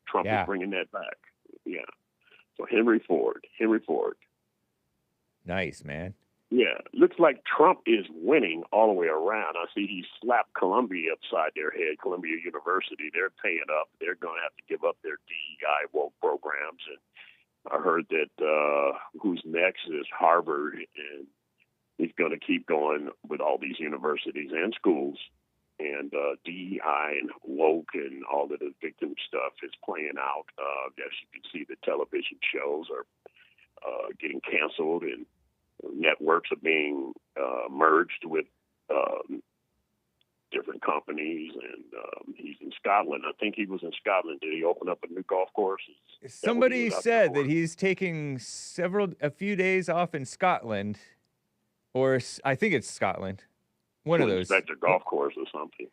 S8: Trump is bringing that back. Yeah. So Henry Ford.
S1: Nice, man.
S8: Yeah. Looks like Trump is winning all the way around. I see he slapped Columbia upside their head, Columbia University. They're paying up. They're going to have to give up their DEI woke programs. And I heard that who's next is Harvard. And he's going to keep going with all these universities and schools. And DEI and woke and all of the victim stuff is playing out. As you can see, the television shows are getting canceled, and networks are being merged with different companies. And he's in Scotland. I think he was in Scotland. Did he open up a new golf course?
S1: Somebody said that he's taking a few days off in Scotland, or I think it's Scotland. One of those.
S8: Inspect a golf course or something.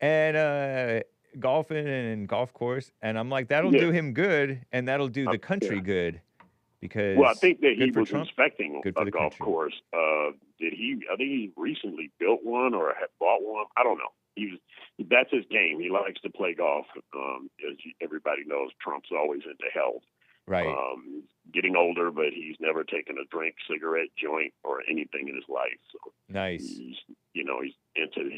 S1: And golfing and golf course. And I'm like, that'll do him good, and that'll do the country good. Because
S8: I think that he was
S1: Trump,
S8: inspecting a golf course. I think he recently built one or had bought one. I don't know. That's his game. He likes to play golf. As everybody knows, Trump's always into health.
S1: Right.
S8: Getting older, but he's never taken a drink, cigarette, joint, or anything in his life. So
S1: nice.
S8: He's into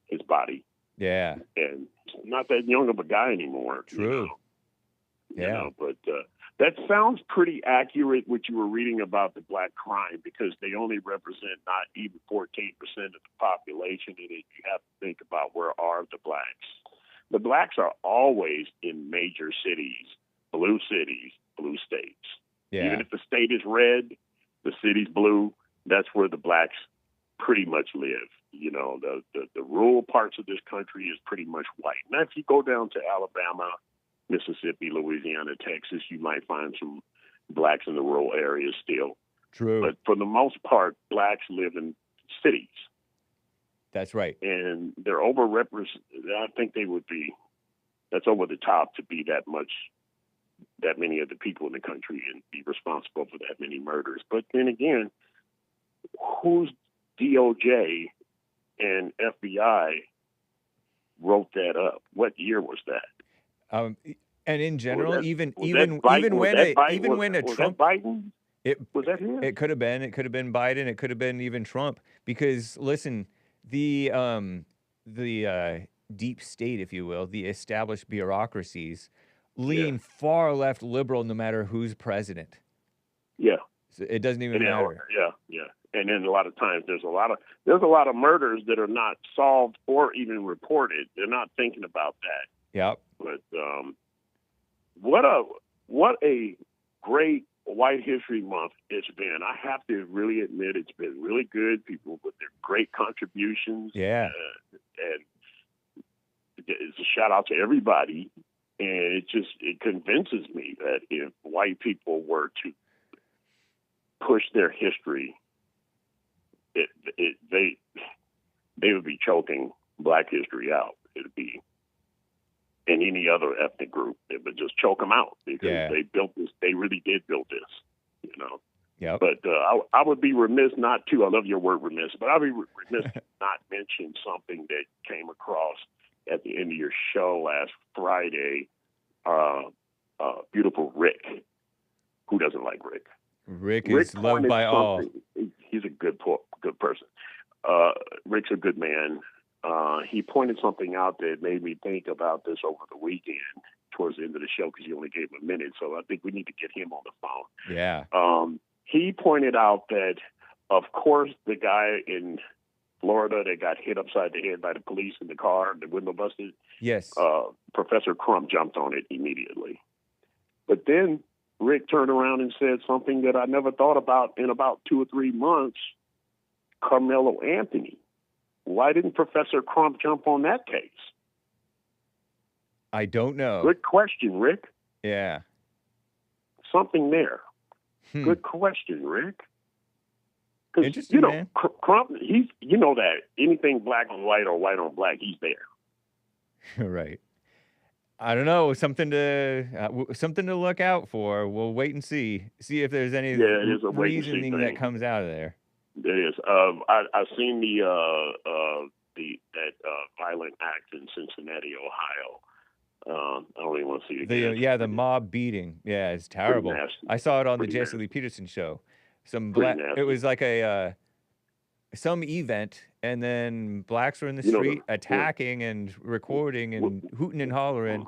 S8: his body.
S1: Yeah.
S8: And not that young of a guy anymore.
S1: True.
S8: But that sounds pretty accurate, what you were reading about the black crime, because they only represent not even 14% of the population. And you have to think about, where are the blacks? The blacks are always in major cities, blue states.
S1: Yeah.
S8: Even if the state is red, the city's blue, that's where the blacks pretty much live. The rural parts of this country is pretty much white. Now, if you go down to Alabama, Mississippi, Louisiana, Texas, you might find some blacks in the rural areas still.
S1: True.
S8: But for the most part, blacks live in cities.
S1: That's right.
S8: And they're overrepresented. I think that's over the top to be that many of the people in the country and be responsible for that many murders. But then again, who's DOJ and FBI wrote that up? What year was that?
S1: And in general, even when a Trump,
S8: Biden, was that him?
S1: It could have been Biden. It could have been even Trump. Because listen, the deep state, if you will, the established bureaucracies lean far left liberal, no matter who's president.
S8: Yeah,
S1: so it doesn't even matter.
S8: Yeah. And then a lot of times there's a lot of murders that are not solved or even reported. They're not thinking about that.
S1: Yep.
S8: But what a great White History Month it's been. I have to really admit, it's been really good. People with their great contributions.
S1: Yeah.
S8: And it's a shout out to everybody. And it convinces me that if white people were to push their history, they would be choking Black history out. It'd be in any other ethnic group, it would just choke them out, because they built this. They really did build this,
S1: Yeah.
S8: But I would be remiss not to. I love your word remiss, but I'd be remiss to not mention something that came across at the end of your show last Friday. Beautiful Rick. Who doesn't like Rick?
S1: Rick is loved by all.
S8: He's a good person. Rick's a good man. He pointed something out that made me think about this over the weekend towards the end of the show, because you only gave him a minute. So I think we need to get him on the phone.
S1: Yeah.
S8: He pointed out that, of course, the guy in Florida that got hit upside the head by the police in the car, the window busted.
S1: Yes.
S8: Professor Crump jumped on it immediately. But then Rick turned around and said something that I never thought about in about 2 or 3 months. Carmelo Anthony. Why didn't Professor Crump jump on that case?
S1: I don't know.
S8: Good question, Rick.
S1: Yeah.
S8: Something there. Good question, Rick.
S1: Interesting, man.
S8: Crump, he's, that anything black on white or white on black, he's there.
S1: Right. I don't know. Something to look out for. We'll wait and see. See if there's any reasoning that comes out of there.
S8: There is. I've seen that violent act in Cincinnati, Ohio. I don't even want to see it again.
S1: The mob beating. Yeah, it's terrible. I saw it on the Jesse Lee Peterson show. It was like some event, and then blacks were in the street attacking and recording and hooting and hollering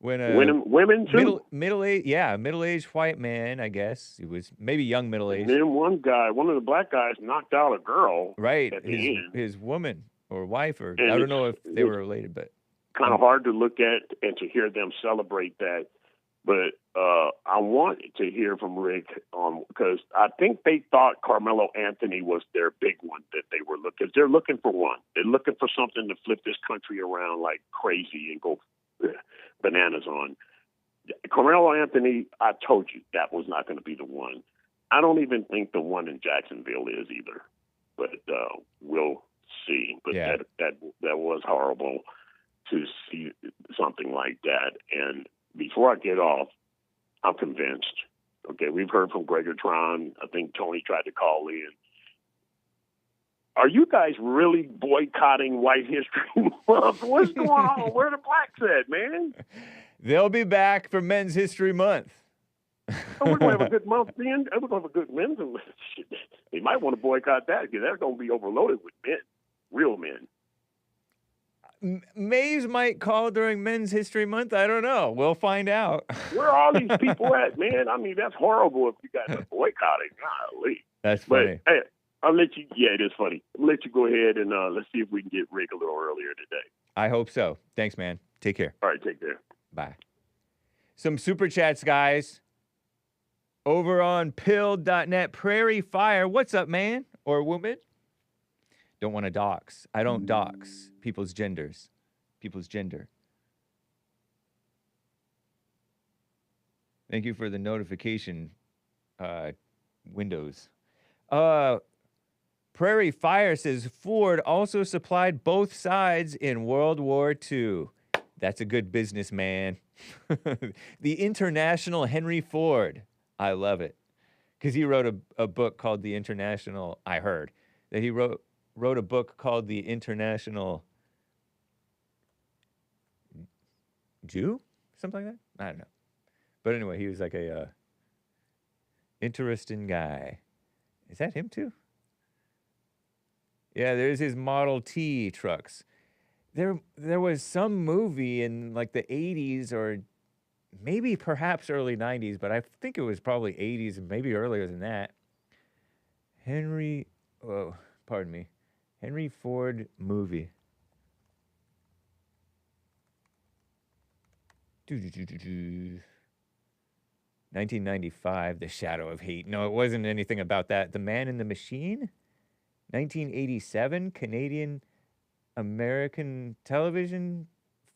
S1: When
S8: women too.
S1: middle-aged white man, I guess. He was maybe young
S8: And
S1: middle-aged.
S8: then one of the black guys knocked out a girl.
S1: Right,
S8: at the end.
S1: his woman or wife, or
S8: And
S1: I don't know if they
S8: it's
S1: were related, but
S8: kind of hard to look at and to hear them celebrate that. But I want to hear from Rick because I think they thought Carmelo Anthony was their big one that they were looking. They're looking for one. They're looking for something to flip this country around like crazy and go bananas on. Carmelo Anthony, I told you that was not going to be the one. I don't even think the one in Jacksonville is either. But we'll see. But
S1: Yeah.
S8: that was horrible to see something like that. And before I get off, I'm convinced. Okay, we've heard from Greggatron. I think Tony tried to call in. Are you guys really boycotting White History Month? What's going on? Where the blacks at, man?
S1: they'll be back for Men's History Month.
S8: Oh, we're going to have a good month then. We're going to have a good men's. They might want to boycott that because they're going to be overloaded with men, real men.
S1: Mays might call during Men's History Month. I don't know. We'll find out.
S8: Where are all these people at, man? I mean, that's horrible if you guys are boycotting. Golly.
S1: That's funny.
S8: But, hey, I'll let you, yeah, it is funny. I'll let you go ahead and let's see if we can get Rick a little earlier today.
S1: I hope so. Thanks, man. Take care.
S8: All right, take care.
S1: Bye. Some super chats, guys. Over on pilled.net, Prairie Fire. What's up, man? Or woman? Don't want to dox. I don't dox people's genders. People's gender. Thank you for the notification windows. Prairie Fire says Ford also supplied both sides in World War II. That's a good businessman. The International Henry Ford. I love it. Because he wrote a book called The International, I heard, that he wrote a book called The International Jew? Something like that? I don't know. But anyway, he was like a interesting guy. Is that him too? Yeah, there's his Model T trucks. There was some movie in like the 80s or maybe perhaps early 90s, but I think it was probably 80s and maybe earlier than that. Henry Ford movie. 1995, The Shadow of Hate. No, it wasn't anything about that. The Man in the Machine? 1987, Canadian American television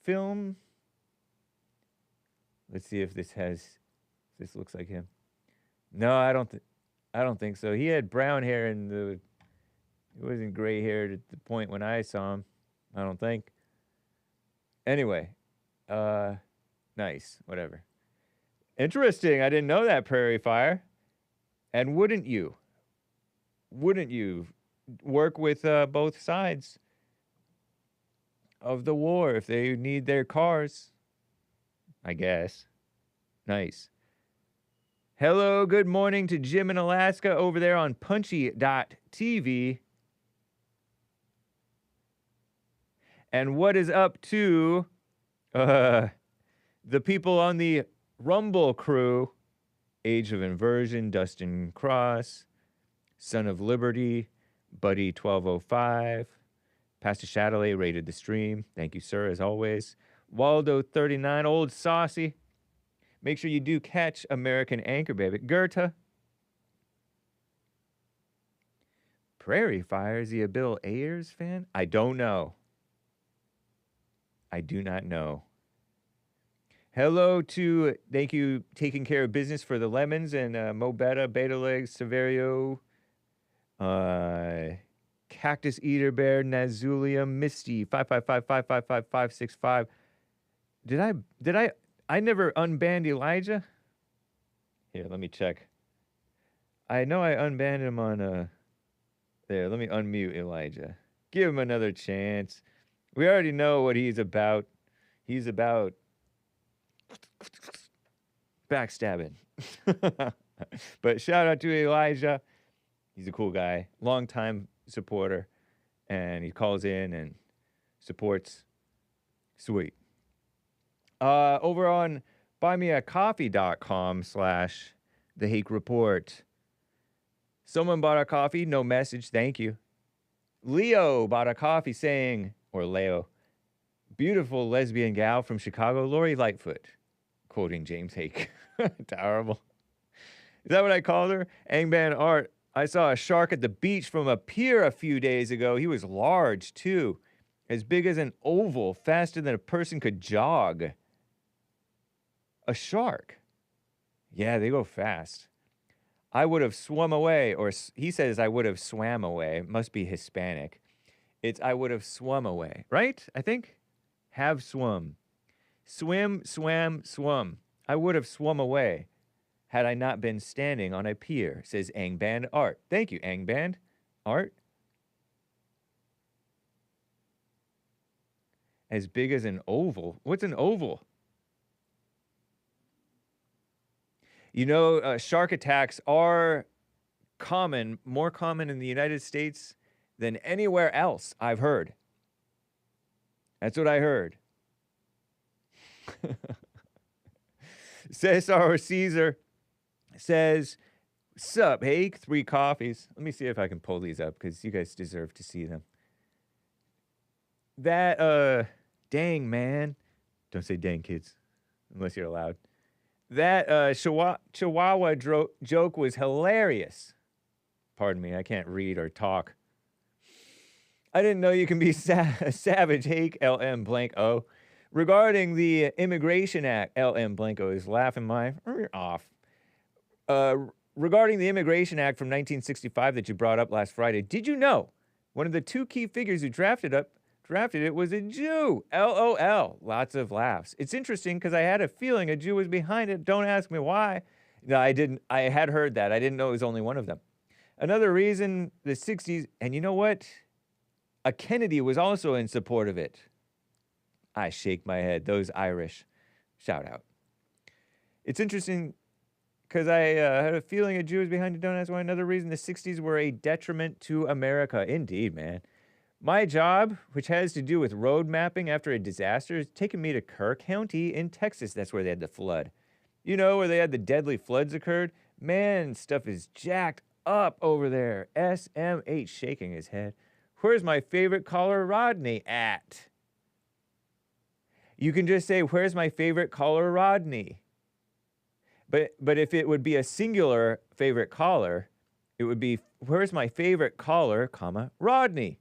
S1: film. Let's see if this looks like him. No, I don't think so. He had brown hair and it wasn't gray haired at the point when I saw him. I don't think. Anyway, nice, whatever. Interesting. I didn't know that, Prairie Fire. And wouldn't you work with both sides of the war if they need their cars? I guess. Nice. Hello, good morning to Jim in Alaska over there on punchy.tv. And what is up to the people on the Rumble crew? Age of Inversion, Dustin Cross, Son of Liberty, Buddy 1205, Pastor Chatelet rated the stream. Thank you, sir, as always. Waldo 39, Old Saucy. Make sure you do catch American Anchor Baby. Goethe. Prairie Fire, is he a Bill Ayers fan? I don't know. I do not know. Hello to, thank you, taking care of business for the Lemons and Mo Beta, Beta Legs, Severio, Cactus Eater Bear, Nazulia, Misty, 555555565. Did I never unbanned Elijah? Here, let me check. I know I unbanned him on, there, let me unmute Elijah. Give him another chance. We already know what he's about. He's about backstabbing. But shout out to Elijah. He's a cool guy, longtime supporter, and he calls in and supports. Sweet. Over on buymeacoffee.com/The Hake Report. Someone bought a coffee, no message, thank you. Leo bought a coffee saying, or Leo, beautiful lesbian gal from Chicago, Lori Lightfoot, quoting James Hake. Terrible. Is that what I called her? Angban Art. I saw a shark at the beach from a pier a few days ago. He was large, too. As big as an oval, faster than a person could jog. A shark. Yeah, they go fast. I would have swum away, or he says I would have swam away. Must be Hispanic. It's I would have swum away, right? I think? Have swum. Swim, swam, swum. I would have swum away had I not been standing on a pier, says Angband Art. Thank you, Angband Art. As big as an oval. What's an oval? You know, shark attacks are common, more common in the United States than anywhere else, I've heard. That's what I heard. Cesar or Caesar says, sup, Hake, 3 coffees. Let me see if I can pull these up because you guys deserve to see them. That, dang, man. Don't say dang, kids, unless you're allowed. That Chihuahua joke was hilarious. Pardon me, I can't read or talk. I didn't know you can be savage, Hake, LM blank O. Regarding the Immigration Act, LM blank O is laughing my off. Regarding the Immigration Act from 1965 that you brought up last Friday, did you know one of the 2 key figures who drafted it was a Jew. LOL. Lots of laughs. It's interesting because I had a feeling a Jew was behind it. Don't ask me why. No, I didn't. I had heard that. I didn't know it was only one of them. Another reason, the 60s, and you know what? A Kennedy was also in support of it. I shake my head. Those Irish. Shout out. It's interesting because I had a feeling a Jew was behind it. Don't ask why. Another reason, the 60s were a detriment to America. Indeed, man. My job, which has to do with road mapping after a disaster, is taking me to Kerr County in Texas. That's where they had the flood. You know, where they had the deadly floods occurred? Man, stuff is jacked up over there. SMH shaking his head. Where's my favorite caller Rodney at? You can just say, where's my favorite caller Rodney? But if it would be a singular favorite caller, it would be, where's my favorite caller, comma, Rodney?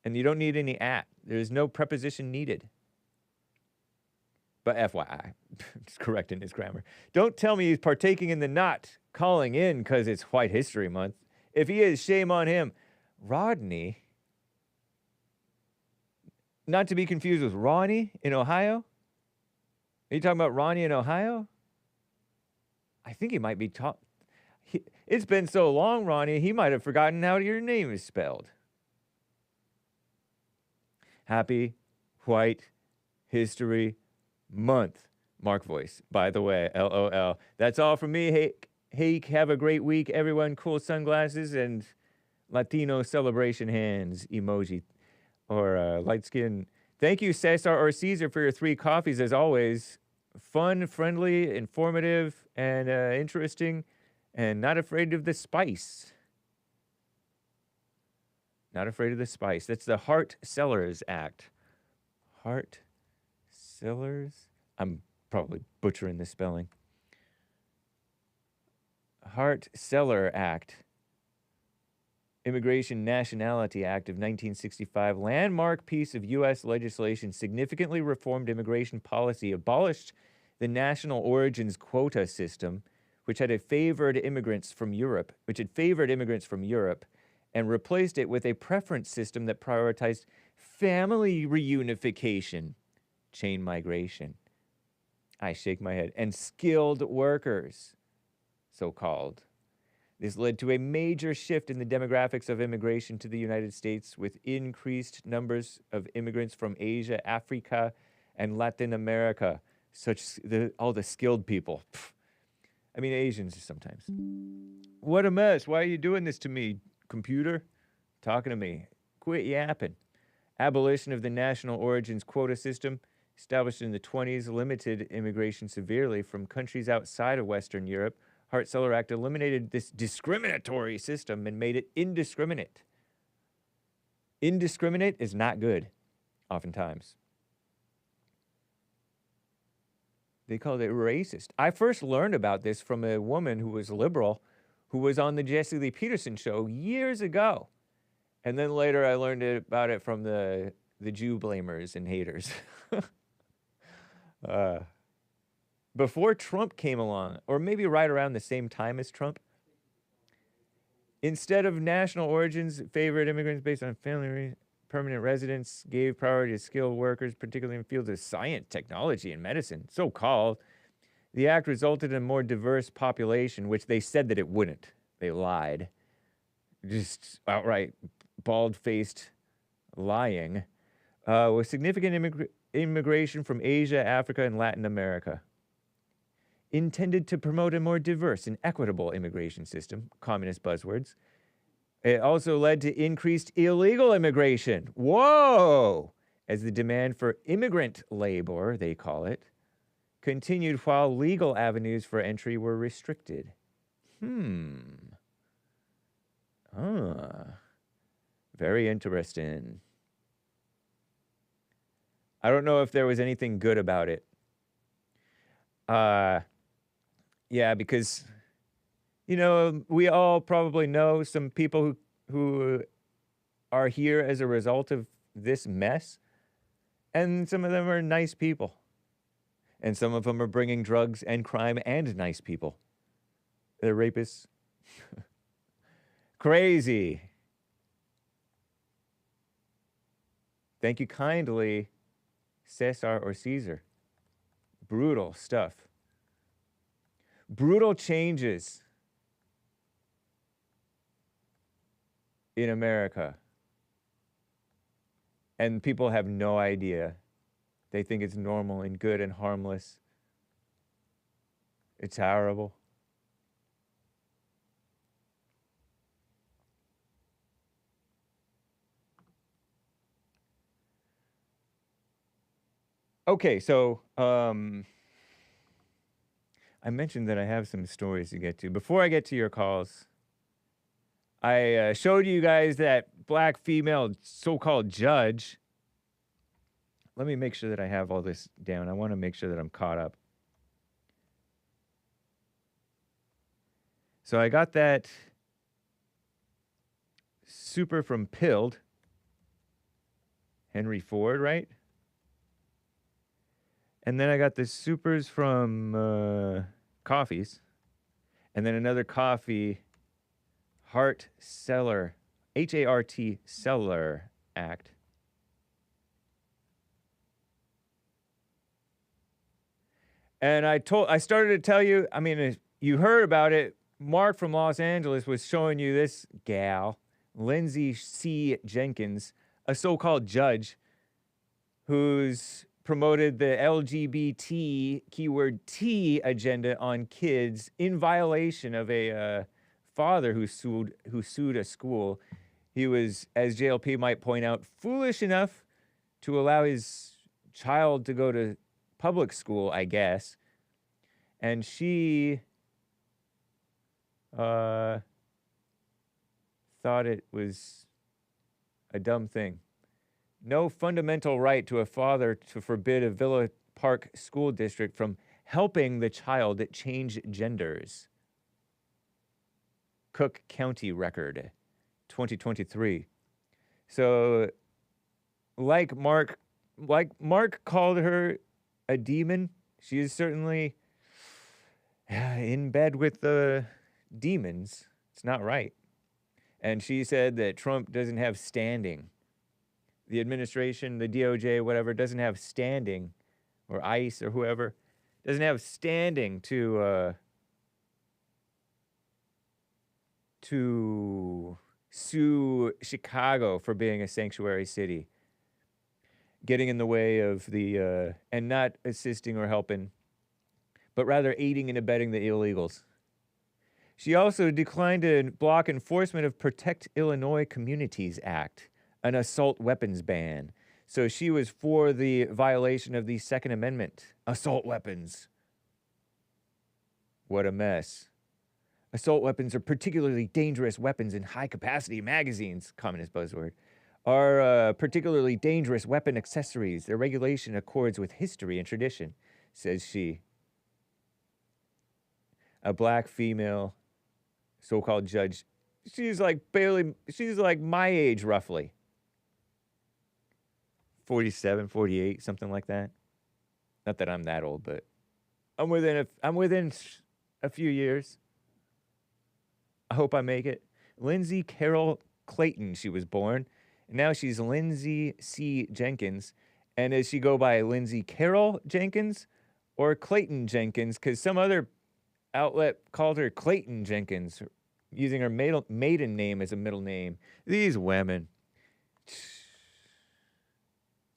S1: And you don't need any at. There's no preposition needed. But FYI, just correcting his grammar. Don't tell me he's partaking in the not calling in because it's White History Month. If he is, shame on him. Rodney, not to be confused with Ronnie in Ohio. Are you talking about Ronnie in Ohio? I think he might be talking. It's been so long, Ronnie, he might have forgotten how your name is spelled. Happy White History Month. Mark voice, by the way, LOL. That's all from me. Hake, have a great week, everyone. Cool sunglasses and Latino celebration hands emoji or light skin. Thank you, Cesar or Caesar, for your 3 coffees, as always. Fun, friendly, informative, and interesting, and not afraid of the spice. Not afraid of the spice. That's the Hart-Cellars Act. Hart-Cellars? I'm probably butchering the spelling. Hart-Cellar Act. Immigration Nationality Act of 1965. Landmark piece of U.S. legislation significantly reformed immigration policy, abolished the national origins quota system, which had favored immigrants from Europe, and replaced it with a preference system that prioritized family reunification, chain migration. I shake my head. And skilled workers, so-called. This led to a major shift in the demographics of immigration to the United States, with increased numbers of immigrants from Asia, Africa, and Latin America, all the skilled people. Pfft. I mean, Asians sometimes. What a mess. Why are you doing this to me, computer? Talking to me. Quit yapping. Abolition of the national origins quota system established in the 20s, limited immigration severely from countries outside of Western Europe. Hart-Cellar Act eliminated this discriminatory system and made it indiscriminate. Indiscriminate is not good, oftentimes. They called it racist. I first learned about this from a woman who was liberal, who was on the Jesse Lee Peterson show years ago. And then later I learned about it from the Jew blamers and haters. Before Trump came along, or maybe right around the same time as Trump, instead of national origins, favored immigrants based on family permanent residence, gave priority to skilled workers, particularly in fields of science, technology, and medicine, so-called. The act resulted in a more diverse population, which they said that it wouldn't. They lied. Just outright bald-faced lying. With significant immigration from Asia, Africa, and Latin America. Intended to promote a more diverse and equitable immigration system, communist buzzwords. It also led to increased illegal immigration. Whoa! As the demand for immigrant labor, they call it, continued while legal avenues for entry were restricted. Very interesting. I don't know if there was anything good about it. Yeah, because, you know, we all probably know some people who are here as a result of this mess, and some of them are nice people. And some of them are bringing drugs and crime and nice people. They're rapists. Crazy. Thank you kindly, Cesar or Caesar. Brutal stuff. Brutal changes in America. And people have no idea. They think it's normal and good and harmless. It's horrible. Okay, so I mentioned that I have some stories to get to. Before I get to your calls, I showed you guys that black female so-called judge. Let me make sure that I have all this down. I want to make sure that I'm caught up. So I got that super from Pilled. Henry Ford, right? And then I got the supers from Coffees. And then another coffee, Hart-Cellar, Hart-Cellar Act. And I started to tell you, I mean, you heard about it. Mark from Los Angeles was showing you this gal, Lindsay C. Jenkins, a so-called judge who's promoted the LGBT keyword T agenda on kids in violation of a father who sued a school. He was, as JLP might point out, foolish enough to allow his child to go to public school, I guess. And she thought it was a dumb thing. No fundamental right to a father to forbid a Villa Park school district from helping the child change genders. Cook County Record, 2023. So, like Mark called her a demon, she is certainly in bed with the demons. It's not right. And she said that Trump doesn't have standing. The administration, the DOJ, whatever, doesn't have standing, or ICE or whoever, doesn't have standing to sue Chicago for being a sanctuary city, getting in the way of the, and not assisting or helping, but rather aiding and abetting the illegals. She also declined to block enforcement of Protect Illinois Communities Act, an assault weapons ban. So she was for the violation of the Second Amendment. Assault weapons. What a mess. Assault weapons are particularly dangerous weapons in high-capacity magazines, communist buzzword, are particularly dangerous weapon accessories. Their regulation accords with history and tradition, says she. A black female so-called judge. She's like my age, roughly. 47, 48, something like that. Not that I'm that old, but I'm within a few years. I hope I make it. Lindsay Carol Clayton, she was born. And now she's Lindsay C. Jenkins. And does she go by Lindsay Carol Jenkins or Clayton Jenkins? Because some other outlet called her Clayton Jenkins, using her maiden name as a middle name. These women.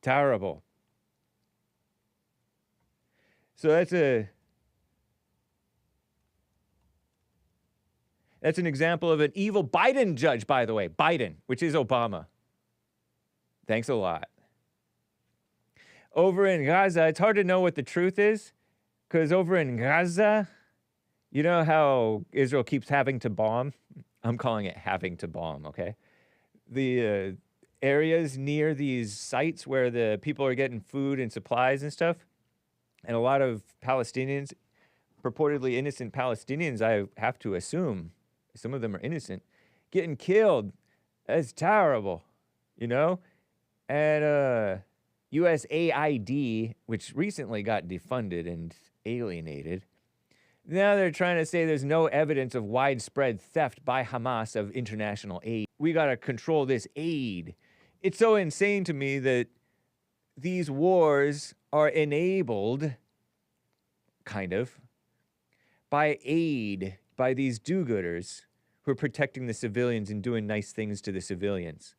S1: Terrible. So that's an example of an evil Biden judge, by the way. Biden, which is Obama. Thanks a lot. Over in Gaza, it's hard to know what the truth is, because over in Gaza, you know how Israel keeps having to bomb? I'm calling it having to bomb, okay? The areas near these sites where the people are getting food and supplies and stuff, and a lot of Palestinians, purportedly innocent Palestinians, I have to assume, some of them are innocent, getting killed. That's terrible, you know? And USAID, which recently got defunded and alienated, now they're trying to say there's no evidence of widespread theft by Hamas of international aid. We got to control this aid. It's so insane to me that these wars are enabled, kind of, by aid, by these do-gooders who are protecting the civilians and doing nice things to the civilians.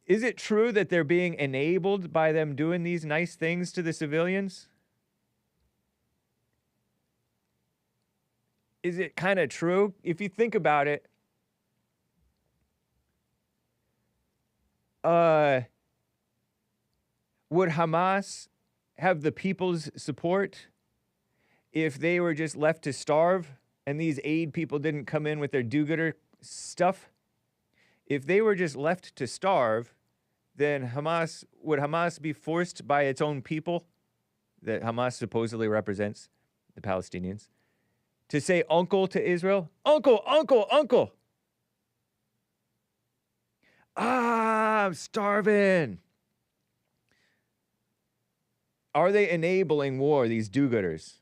S1: Is it true that they're being enabled by them doing these nice things to the civilians? Is it kind of true? If you think about it, would Hamas have the people's support if they were just left to starve and these aid people didn't come in with their do-gooder stuff? If they were just left to starve, then would Hamas be forced by its own people, that Hamas supposedly represents, the Palestinians, to say uncle to Israel? Uncle, uncle, uncle. I'm starving. Are they enabling war, these do-gooders?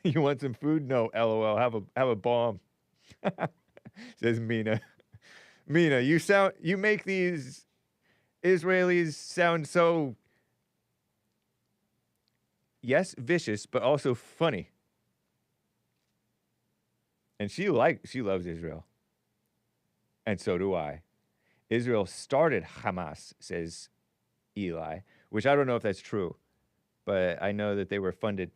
S1: You want some food? No, LOL, have a bomb. Says Mina. Mina, you make these Israelis sound so, yes, vicious, but also funny. And she loves Israel. And so do I. Israel started Hamas, says Eli, which I don't know if that's true, but I know that they were funded.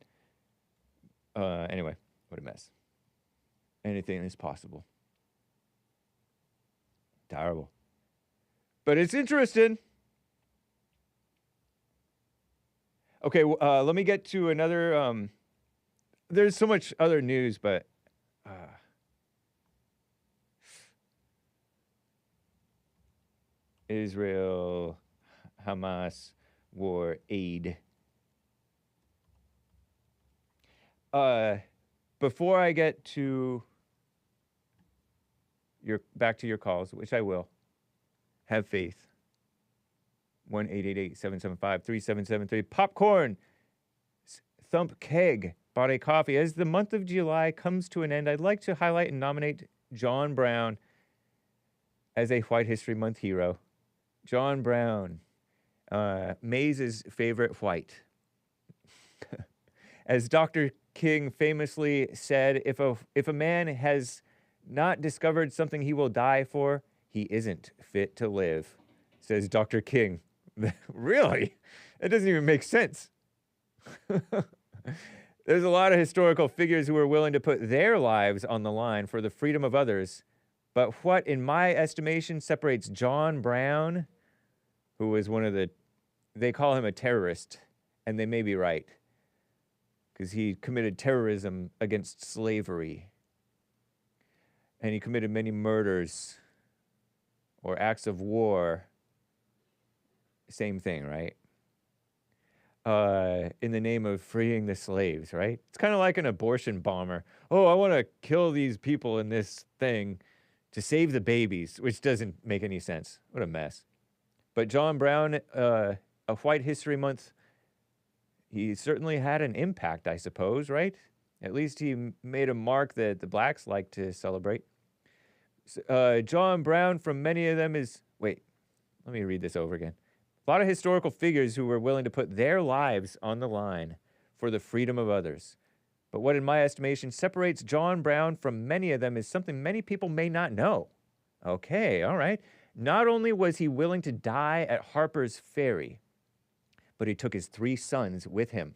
S1: Anyway, what a mess. Anything is possible. Terrible. But it's interesting. Okay, let me get to another. There's so much other news, but Israel, Hamas, war, aid. Before I get to back to your calls, which I will, have faith. 1-888-775-3773. Popcorn. Thump Keg bought a coffee. As the month of July comes to an end, I'd like to highlight and nominate John Brown as a White History Month hero. John Brown, Maze's favorite white. As Dr. King famously said, if a man has not discovered something he will die for, he isn't fit to live, says Dr. King. Really? That doesn't even make sense. There's a lot of historical figures who are willing to put their lives on the line for the freedom of others, But what, in my estimation, separates John Brown, who was one of the, they call him a terrorist, and they may be right, because he committed terrorism against slavery. And he committed many murders or acts of war. Same thing, right? In the name of freeing the slaves, right? It's kind of like an abortion bomber. Oh, I want to kill these people in this thing to save the babies, which doesn't make any sense. What a mess. But John Brown, a White History Month, he certainly had an impact, I suppose, right? At least he made a mark that the blacks like to celebrate. John Brown, from many of them is, wait, let me read this over again. A lot of historical figures who were willing to put their lives on the line for the freedom of others. But what, in my estimation, separates John Brown from many of them is something many people may not know. Okay, all right. Not only was he willing to die at Harper's Ferry, but he took his 3 sons with him,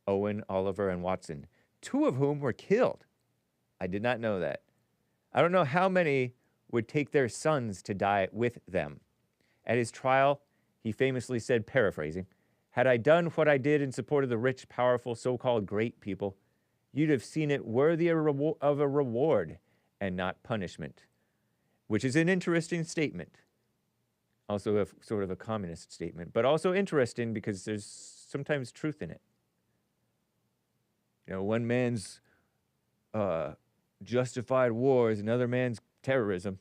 S1: Owen, Oliver, and Watson, 2 of whom were killed. I did not know that. I don't know how many would take their sons to die with them. At his trial, he famously said, paraphrasing, "Had I done what I did in support of the rich, powerful, so-called great people, you'd have seen it worthy of a reward and not punishment," which is an interesting statement. Also a sort of a communist statement, but also interesting because there's sometimes truth in it. You know, one man's justified war is another man's terrorism.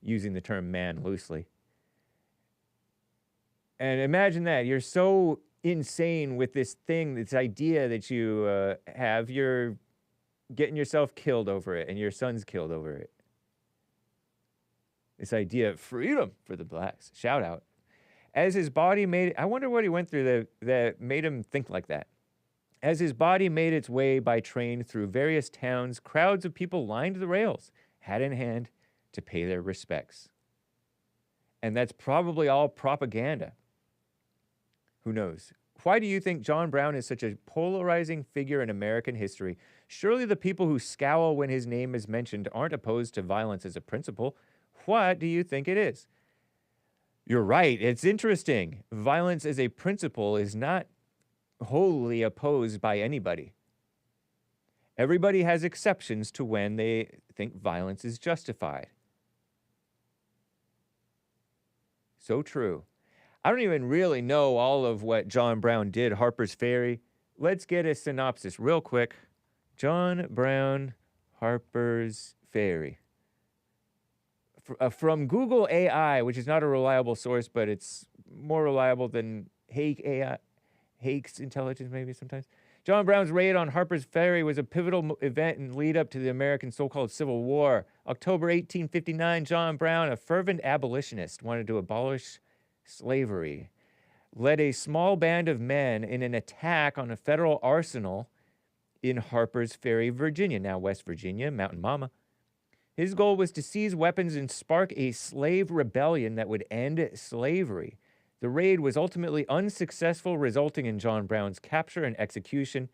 S1: Using the term man loosely. And imagine that. You're so insane with this thing, this idea that you have, you're getting yourself killed over it and your son's killed over it. This idea of freedom for the blacks. Shout out. As his body made, I wonder what he went through that made him think like that. As his body made its way by train through various towns, crowds of people lined the rails, hat in hand, to pay their respects. And that's probably all propaganda. Who knows? Why do you think John Brown is such a polarizing figure in American history? Surely the people who scowl when his name is mentioned aren't opposed to violence as a principle. What do you think it is? You're right. It's interesting. Violence as a principle is not wholly opposed by anybody. Everybody has exceptions to when they think violence is justified. So true. I don't even really know all of what John Brown did, Harper's Ferry. Let's get a synopsis real quick. John Brown, Harper's Ferry. From Google AI, which is not a reliable source, but it's more reliable than Hake AI, Hake's intelligence maybe sometimes. John Brown's raid on Harper's Ferry was a pivotal event and lead up to the American so-called Civil War. October 1859, John Brown, a fervent abolitionist, wanted to abolish slavery, led a small band of men in an attack on a federal arsenal in Harper's Ferry, Virginia, now West Virginia, Mountain Mama. His goal was to seize weapons and spark a slave rebellion that would end slavery. The raid was ultimately unsuccessful, resulting in John Brown's capture and execution,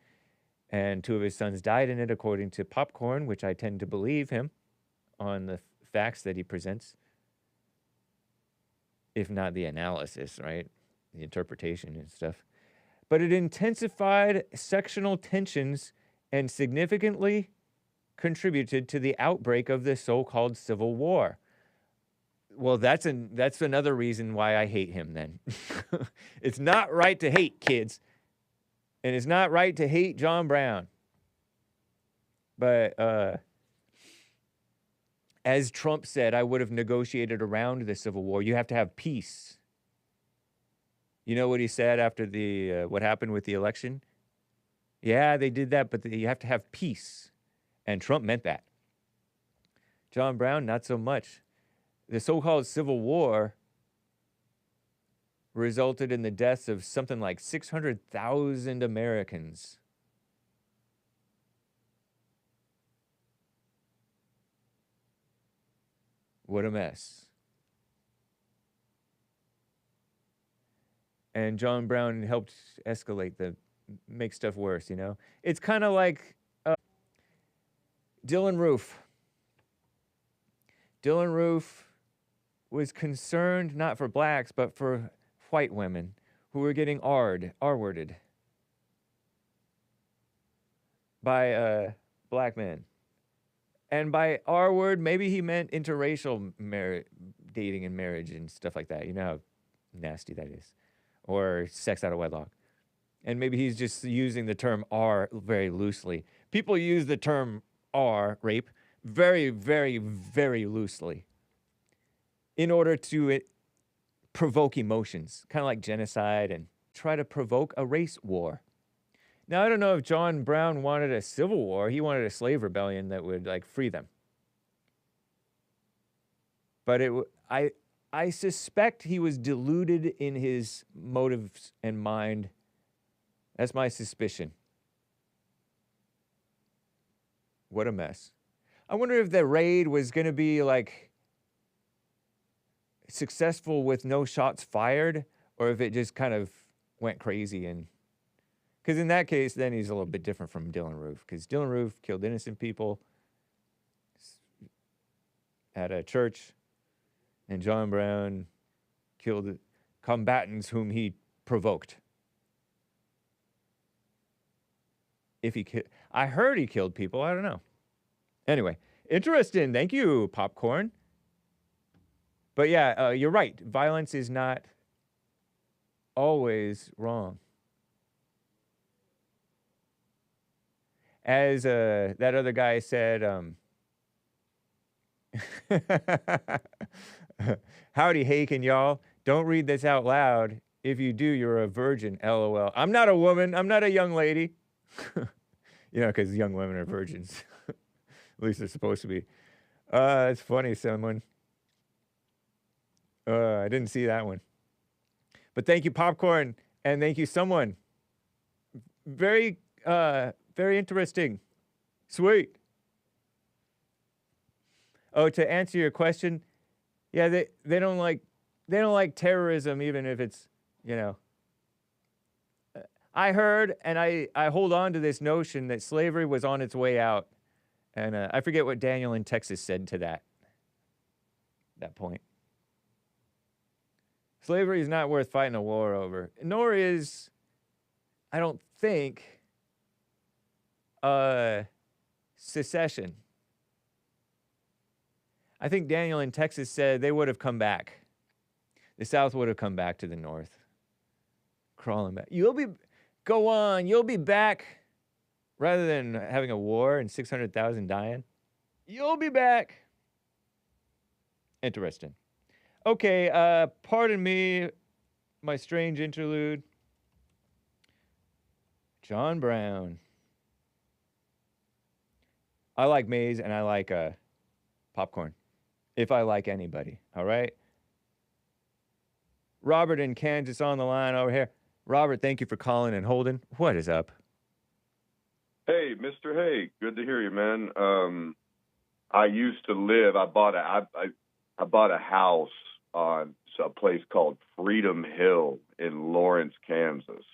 S1: and 2 of his sons died in it, according to Popcorn, which I tend to believe him on the facts that he presents, if not the analysis, right? The interpretation and stuff. But it intensified sectional tensions and significantly contributed to the outbreak of the so-called Civil War. Well, that's another reason why I hate him then. It's not right to hate, kids. And it's not right to hate John Brown. But as Trump said, I would have negotiated around the Civil War. You have to have peace. You know what he said after the what happened with the election? Yeah, they did that, but you have to have peace. And Trump meant that. John Brown, not so much. The so-called Civil War resulted in the deaths of something like 600,000 Americans. What a mess. And John Brown helped escalate make stuff worse, you know? It's kind of like, Dylan Roof. Dylan Roof was concerned not for blacks, but for white women who were getting R-worded by black men. And by R-word, maybe he meant interracial dating and marriage and stuff like that. You know how nasty that is. Or sex out of wedlock. And maybe he's just using the term R very loosely. People use the term R, rape, very, very, very loosely in order to provoke emotions, kind of like genocide, and try to provoke a race war. Now, I don't know if John Brown wanted a civil war. He wanted a slave rebellion that would, like, free them. But I suspect he was deluded in his motives and mind. That's my suspicion. What a mess. I wonder if the raid was going to be, like, successful with no shots fired, or if it just kind of went crazy. And because in that case, then he's a little bit different from Dylan Roof, because Dylan Roof killed innocent people at a church, and John Brown killed combatants whom he provoked. I heard he killed people. I don't know. Anyway, interesting. Thank you, Popcorn. But yeah, you're right. Violence is not always wrong. As that other guy said, howdy, Hake and y'all. Don't read this out loud. If you do, you're a virgin, LOL. I'm not a woman. I'm not a young lady. You know, because young women are virgins. At least they're supposed to be. It's funny, someone. I didn't see that one. But thank you, Popcorn, and thank you, someone. Very, very interesting. Sweet. Oh, to answer your question, yeah, they don't like terrorism, even if it's, you know. I heard, and I hold on to this notion that slavery was on its way out. And I forget what Daniel in Texas said to that point. Slavery is not worth fighting a war over, nor is, I don't think, secession. I think Daniel in Texas said they would have come back. The South would have come back to the North. Crawling back. Go on, you'll be back. Rather than having a war and 600,000 dying, you'll be back. Interesting. Okay, pardon me, my strange interlude. John Brown. I like maize and I like popcorn. If I like anybody, all right? Robert in Kansas on the line over here. Robert, thank you for calling and holding. What is up?
S9: Hey, Mr. Hake, good to hear you, man. I used to live. I bought a house on a place called Freedom Hill in Lawrence, Kansas,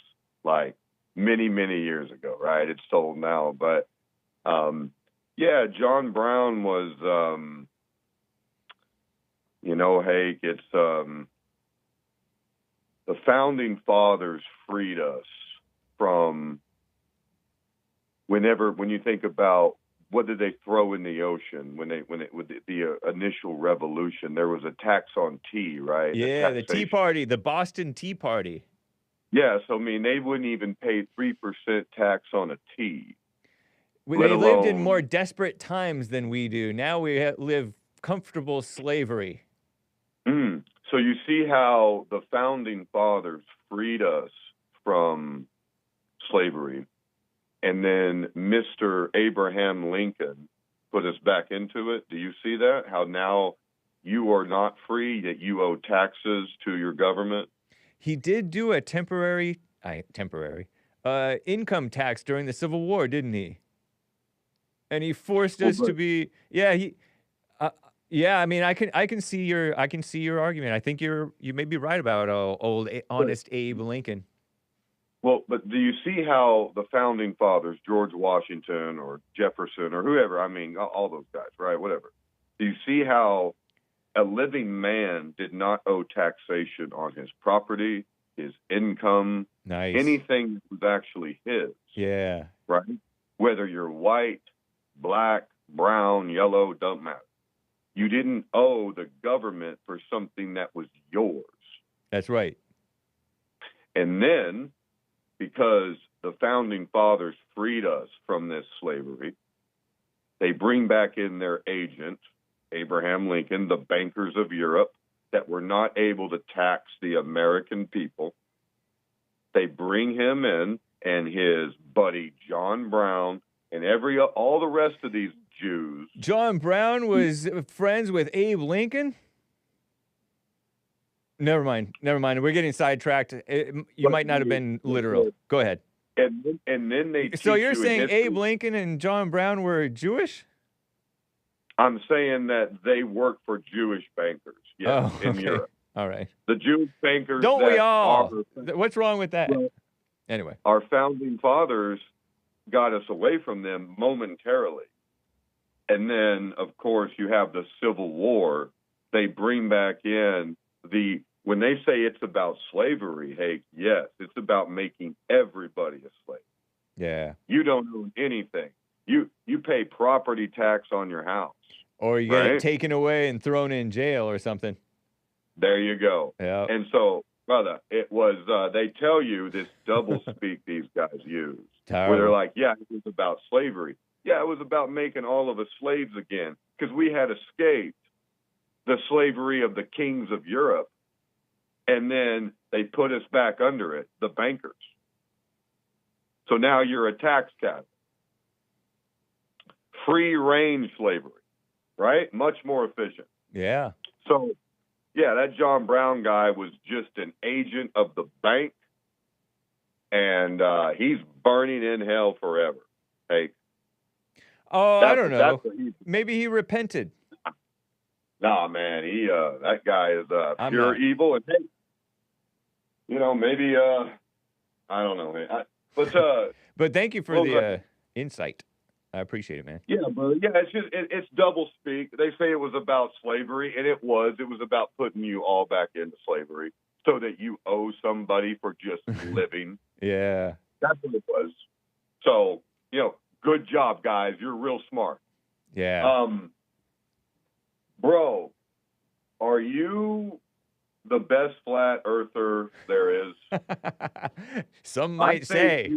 S9: like many, many years ago. Right? It's sold now, but yeah, John Brown was, you know, Hake. It's the founding fathers freed us from. When you think about what did they throw in the ocean with the initial revolution, there was a tax on tea, right?
S1: Yeah, the Tea Party, the Boston Tea Party.
S9: Yeah, so I mean, they wouldn't even pay 3% tax on a tea.
S1: They lived in more desperate times than we do. Now we live comfortable slavery.
S9: So you see how the founding fathers freed us from slavery. And then Mr. Abraham Lincoln put us back into it. Do you see that? How now you are not free, that you owe taxes to your government?
S1: He did do a temporary income tax during the Civil War, didn't he? And he forced us to be. Yeah, yeah. I mean, I can see your argument. I think you may be right about old honest Abe Lincoln.
S9: Well, but do you see how the founding fathers, George Washington or Jefferson or whoever, I mean, all those guys, right? Whatever. Do you see how a living man did not owe taxation on his property, his income,
S1: Nice.
S9: anything that was actually his?
S1: Yeah.
S9: Right? Whether you're white, black, brown, yellow, don't matter. You didn't owe the government for something that was yours.
S1: That's right.
S9: And then, because the founding fathers freed us from this slavery, they bring back in their agent, Abraham Lincoln, the bankers of Europe that were not able to tax the American people. They bring him in, and his buddy John Brown and all the rest of these Jews.
S1: John Brown was friends with Abe Lincoln? Never mind. We're getting sidetracked. You might not have been literal. Go ahead.
S9: And then they
S1: So
S9: teach
S1: you're
S9: you
S1: saying
S9: in history,
S1: Abe Lincoln and John Brown were Jewish?
S9: I'm saying that they work for Jewish bankers, yes,
S1: Oh,
S9: in
S1: okay.
S9: Europe.
S1: All right.
S9: The Jewish bankers.
S1: Don't we
S9: that
S1: all?
S9: are-
S1: What's wrong with that?
S9: Well,
S1: Anyway.
S9: Our founding fathers got us away from them momentarily. And then, of course, you have the Civil War. They bring back in when they say it's about slavery, hey, yes, it's about making everybody a slave.
S1: Yeah.
S9: You don't own anything. You pay property tax on your house.
S1: Or you get it
S9: Right?
S1: taken away and thrown in jail or something.
S9: There you go.
S1: Yeah.
S9: And so, brother, it was, they tell you this double speak these guys use, where they're
S1: Terrible.
S9: like, yeah, it was about slavery. Yeah, it was about making all of us slaves again, because we had escaped the slavery of the kings of Europe, and then they put us back under it, the bankers. So now you're a tax cattle. Free range slavery, right? Much more efficient.
S1: Yeah.
S9: So, yeah, that John Brown guy was just an agent of the bank, and he's burning in hell forever. Hey,
S1: Oh, I don't know.
S9: that's what
S1: Maybe he repented.
S9: nah, man, that guy is
S1: I'm
S9: pure
S1: not.
S9: evil, and hey, maybe I don't know,
S1: But thank you for
S9: Well,
S1: the insight. I appreciate it, man.
S9: yeah, but yeah, it's just it's double speak. They say it was about slavery, and it was about putting you all back into slavery so that you owe somebody for just living.
S1: Yeah.
S9: That's what it was. So, good job, guys. You're real smart.
S1: Yeah.
S9: Bro, are you the best flat earther there is?
S1: Some might say.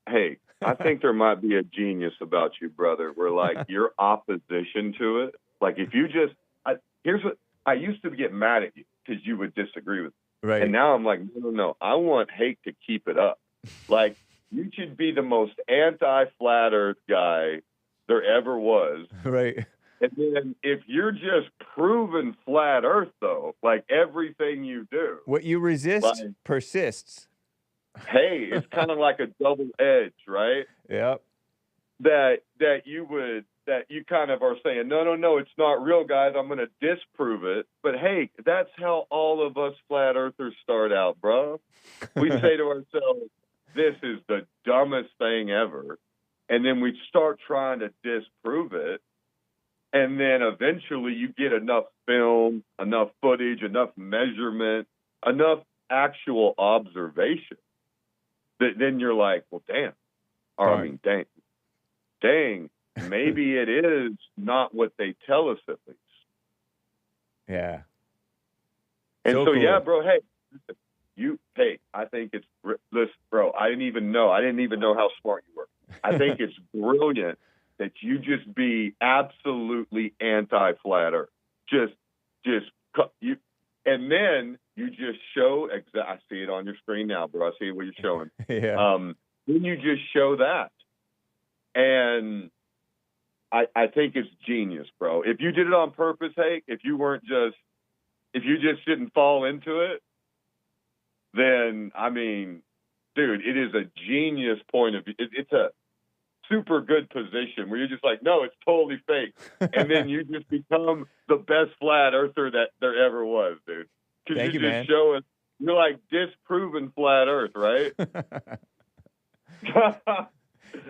S9: Hey, I think there might be a genius about you, brother, where like your opposition to it. Like if you just, here's what, I used to get mad at you because you would disagree with me.
S1: Right.
S9: And now I'm like, no, I want Hake to keep it up. Like, you should be the most anti-flat earth guy there ever was.
S1: Right.
S9: And then if you're just proven flat earth, though, like everything you do,
S1: What you resist persists.
S9: hey, it's kind of like a double edge, right?
S1: Yep.
S9: That you kind of are saying, no, it's not real, guys. I'm going to disprove it. But hey, that's how all of us flat earthers start out, bro. We say to ourselves, this is the dumbest thing ever. And then we start trying to disprove it. And then eventually you get enough film, enough footage, enough measurement, enough actual observation that then you're like, well, damn. Or, I mean, dang, maybe it is not what they tell us at least.
S1: Yeah.
S9: And so
S1: cool.
S9: yeah, bro, hey, I think it's, listen, bro, I didn't even know how smart you were. I think it's brilliant that you just be absolutely anti-flat earth. Just you, and then you just show, I see it on your screen now, bro. I see what you're showing.
S1: Yeah.
S9: Then you just show that. And I think it's genius, bro. If you did it on purpose, Hake, if you just didn't fall into it, then, I mean, dude, it is a genius point of view. It's a super good position where you're just like, no, it's totally fake. And then you just become the best flat earther that there ever was, dude. Because
S1: Thank you,
S9: just
S1: man.
S9: show us You're like disproven flat Earth, right?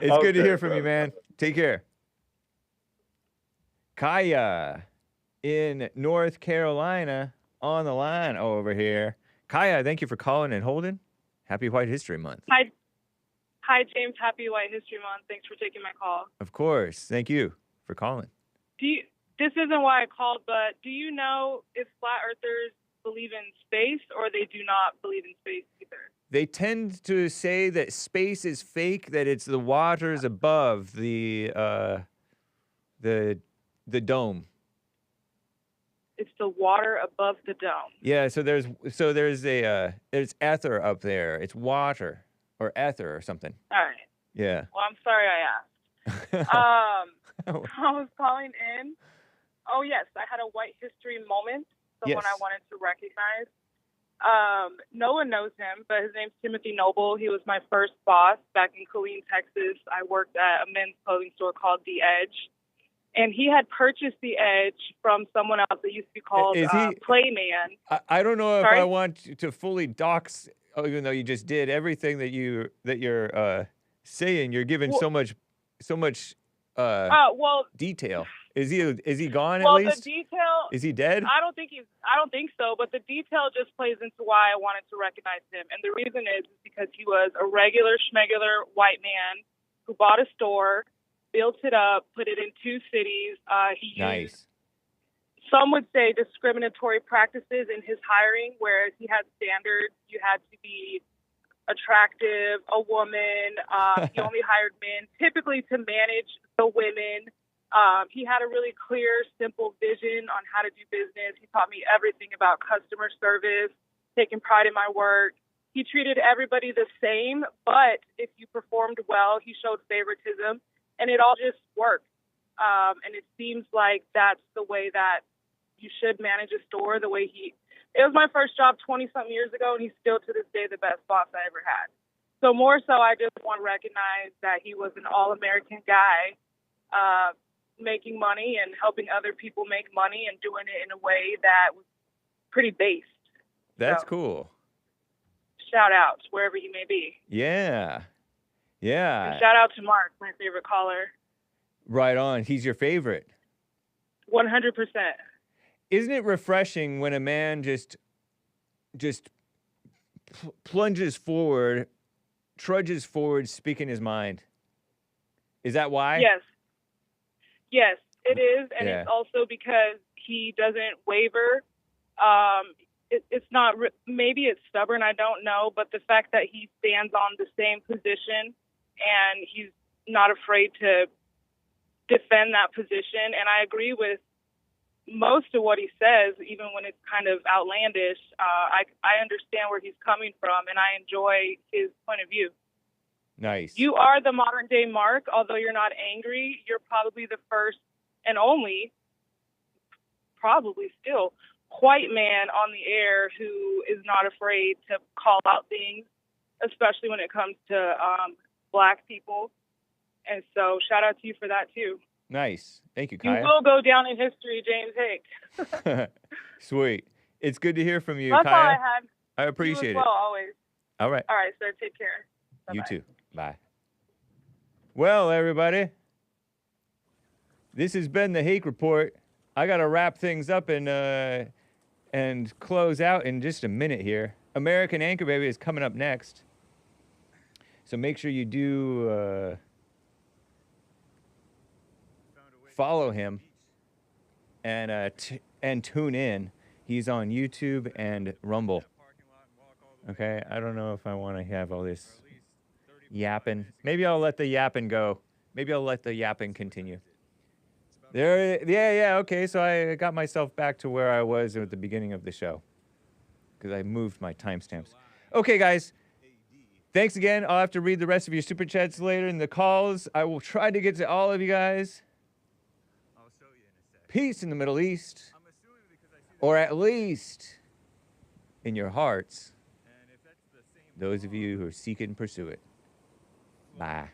S1: It's good to hear from you, man. Take care. Kaya in North Carolina on the line over here. Kaya, thank you for calling and holding. Happy White History Month.
S10: Hi, James. Happy White History Month. Thanks for taking my call.
S1: Of course. Thank you for calling.
S10: This isn't why I called, but do you know if flat earthers believe in space or they do not believe in space either?
S1: They tend to say that space is fake, that it's the waters above the dome.
S10: It's the water above the dome.
S1: Yeah, so there's ether up there. It's water or ether or something.
S10: All right.
S1: Yeah.
S10: Well, I'm sorry I asked. I was calling in. Oh, yes, I had a white history moment, someone I wanted to recognize. No one knows him, but his name's Timothy Noble. He was my first boss back in Killeen, Texas. I worked at a men's clothing store called The Edge. And he had purchased The Edge from someone else that used to be called Playman.
S1: I don't know if I want to fully dox, even though you just did everything that you're saying. You're giving so much detail. Is he gone at least?
S10: Well, the detail.
S1: Is he dead?
S10: I don't think so. But the detail just plays into why I wanted to recognize him, and the reason is because he was a regular schmegular white man who bought a store, built it up, put it in 2 cities. He used, some would say, discriminatory practices in his hiring, whereas he had standards. You had to be attractive, a woman. He only hired men, typically to manage the women. He had a really clear, simple vision on how to do business. He taught me everything about customer service, taking pride in my work. He treated everybody the same, but if you performed well, he showed favoritism, and it all just worked. And it seems like that's the way that you should manage a store, the way it was my first job 20-something years ago, and he's still to this day the best boss I ever had. So more so, I just want to recognize that he was an all-American guy, making money and helping other people make money and doing it in a way that was pretty based.
S1: That's cool.
S10: Shout out wherever he may be.
S1: Yeah. Yeah.
S10: And shout out to Mark, my favorite caller.
S1: Right on. He's your favorite.
S10: 100%.
S1: Isn't it refreshing when a man just plunges forward, trudges forward, speaking his mind? Is that why?
S10: Yes, it is, and it's also because he doesn't waver. It's not, maybe it's stubborn, I don't know, but the fact that he stands on the same position and he's not afraid to defend that position, and I agree with most of what he says, even when it's kind of outlandish. I understand where he's coming from, and I enjoy his point of view.
S1: Nice.
S10: You are the modern day Mark. Although you're not angry, you're probably the first and only, probably still, white man on the air who is not afraid to call out things, especially when it comes to black people. And so shout out to you for that too.
S1: Nice. Thank you, Kaya.
S10: You will go down in history, James Hake.
S1: Sweet. It's good to hear from you,
S10: That's
S1: Kaya.
S10: all I had.
S1: I appreciate
S10: you as well, always.
S1: All right.
S10: All right, sir. Take care. Bye-bye.
S1: You too. Bye. Well, everybody, this has been the Hake Report. I got to wrap things up and close out in just a minute here. American Anchor Baby is coming up next. So make sure you do follow him and tune in. He's on YouTube and Rumble. Okay, I don't know if I want to have all this yapping. Maybe I'll let the yapping go. Maybe I'll let the yapping continue. Okay, so I got myself back to where I was at the beginning of the show because I moved my timestamps. Okay, guys, thanks again. I'll have to read the rest of your super chats later in the calls. I will try to get to all of you guys. Peace in the Middle East, or at least in your hearts, those of you who are seeking and pursue it. Bye.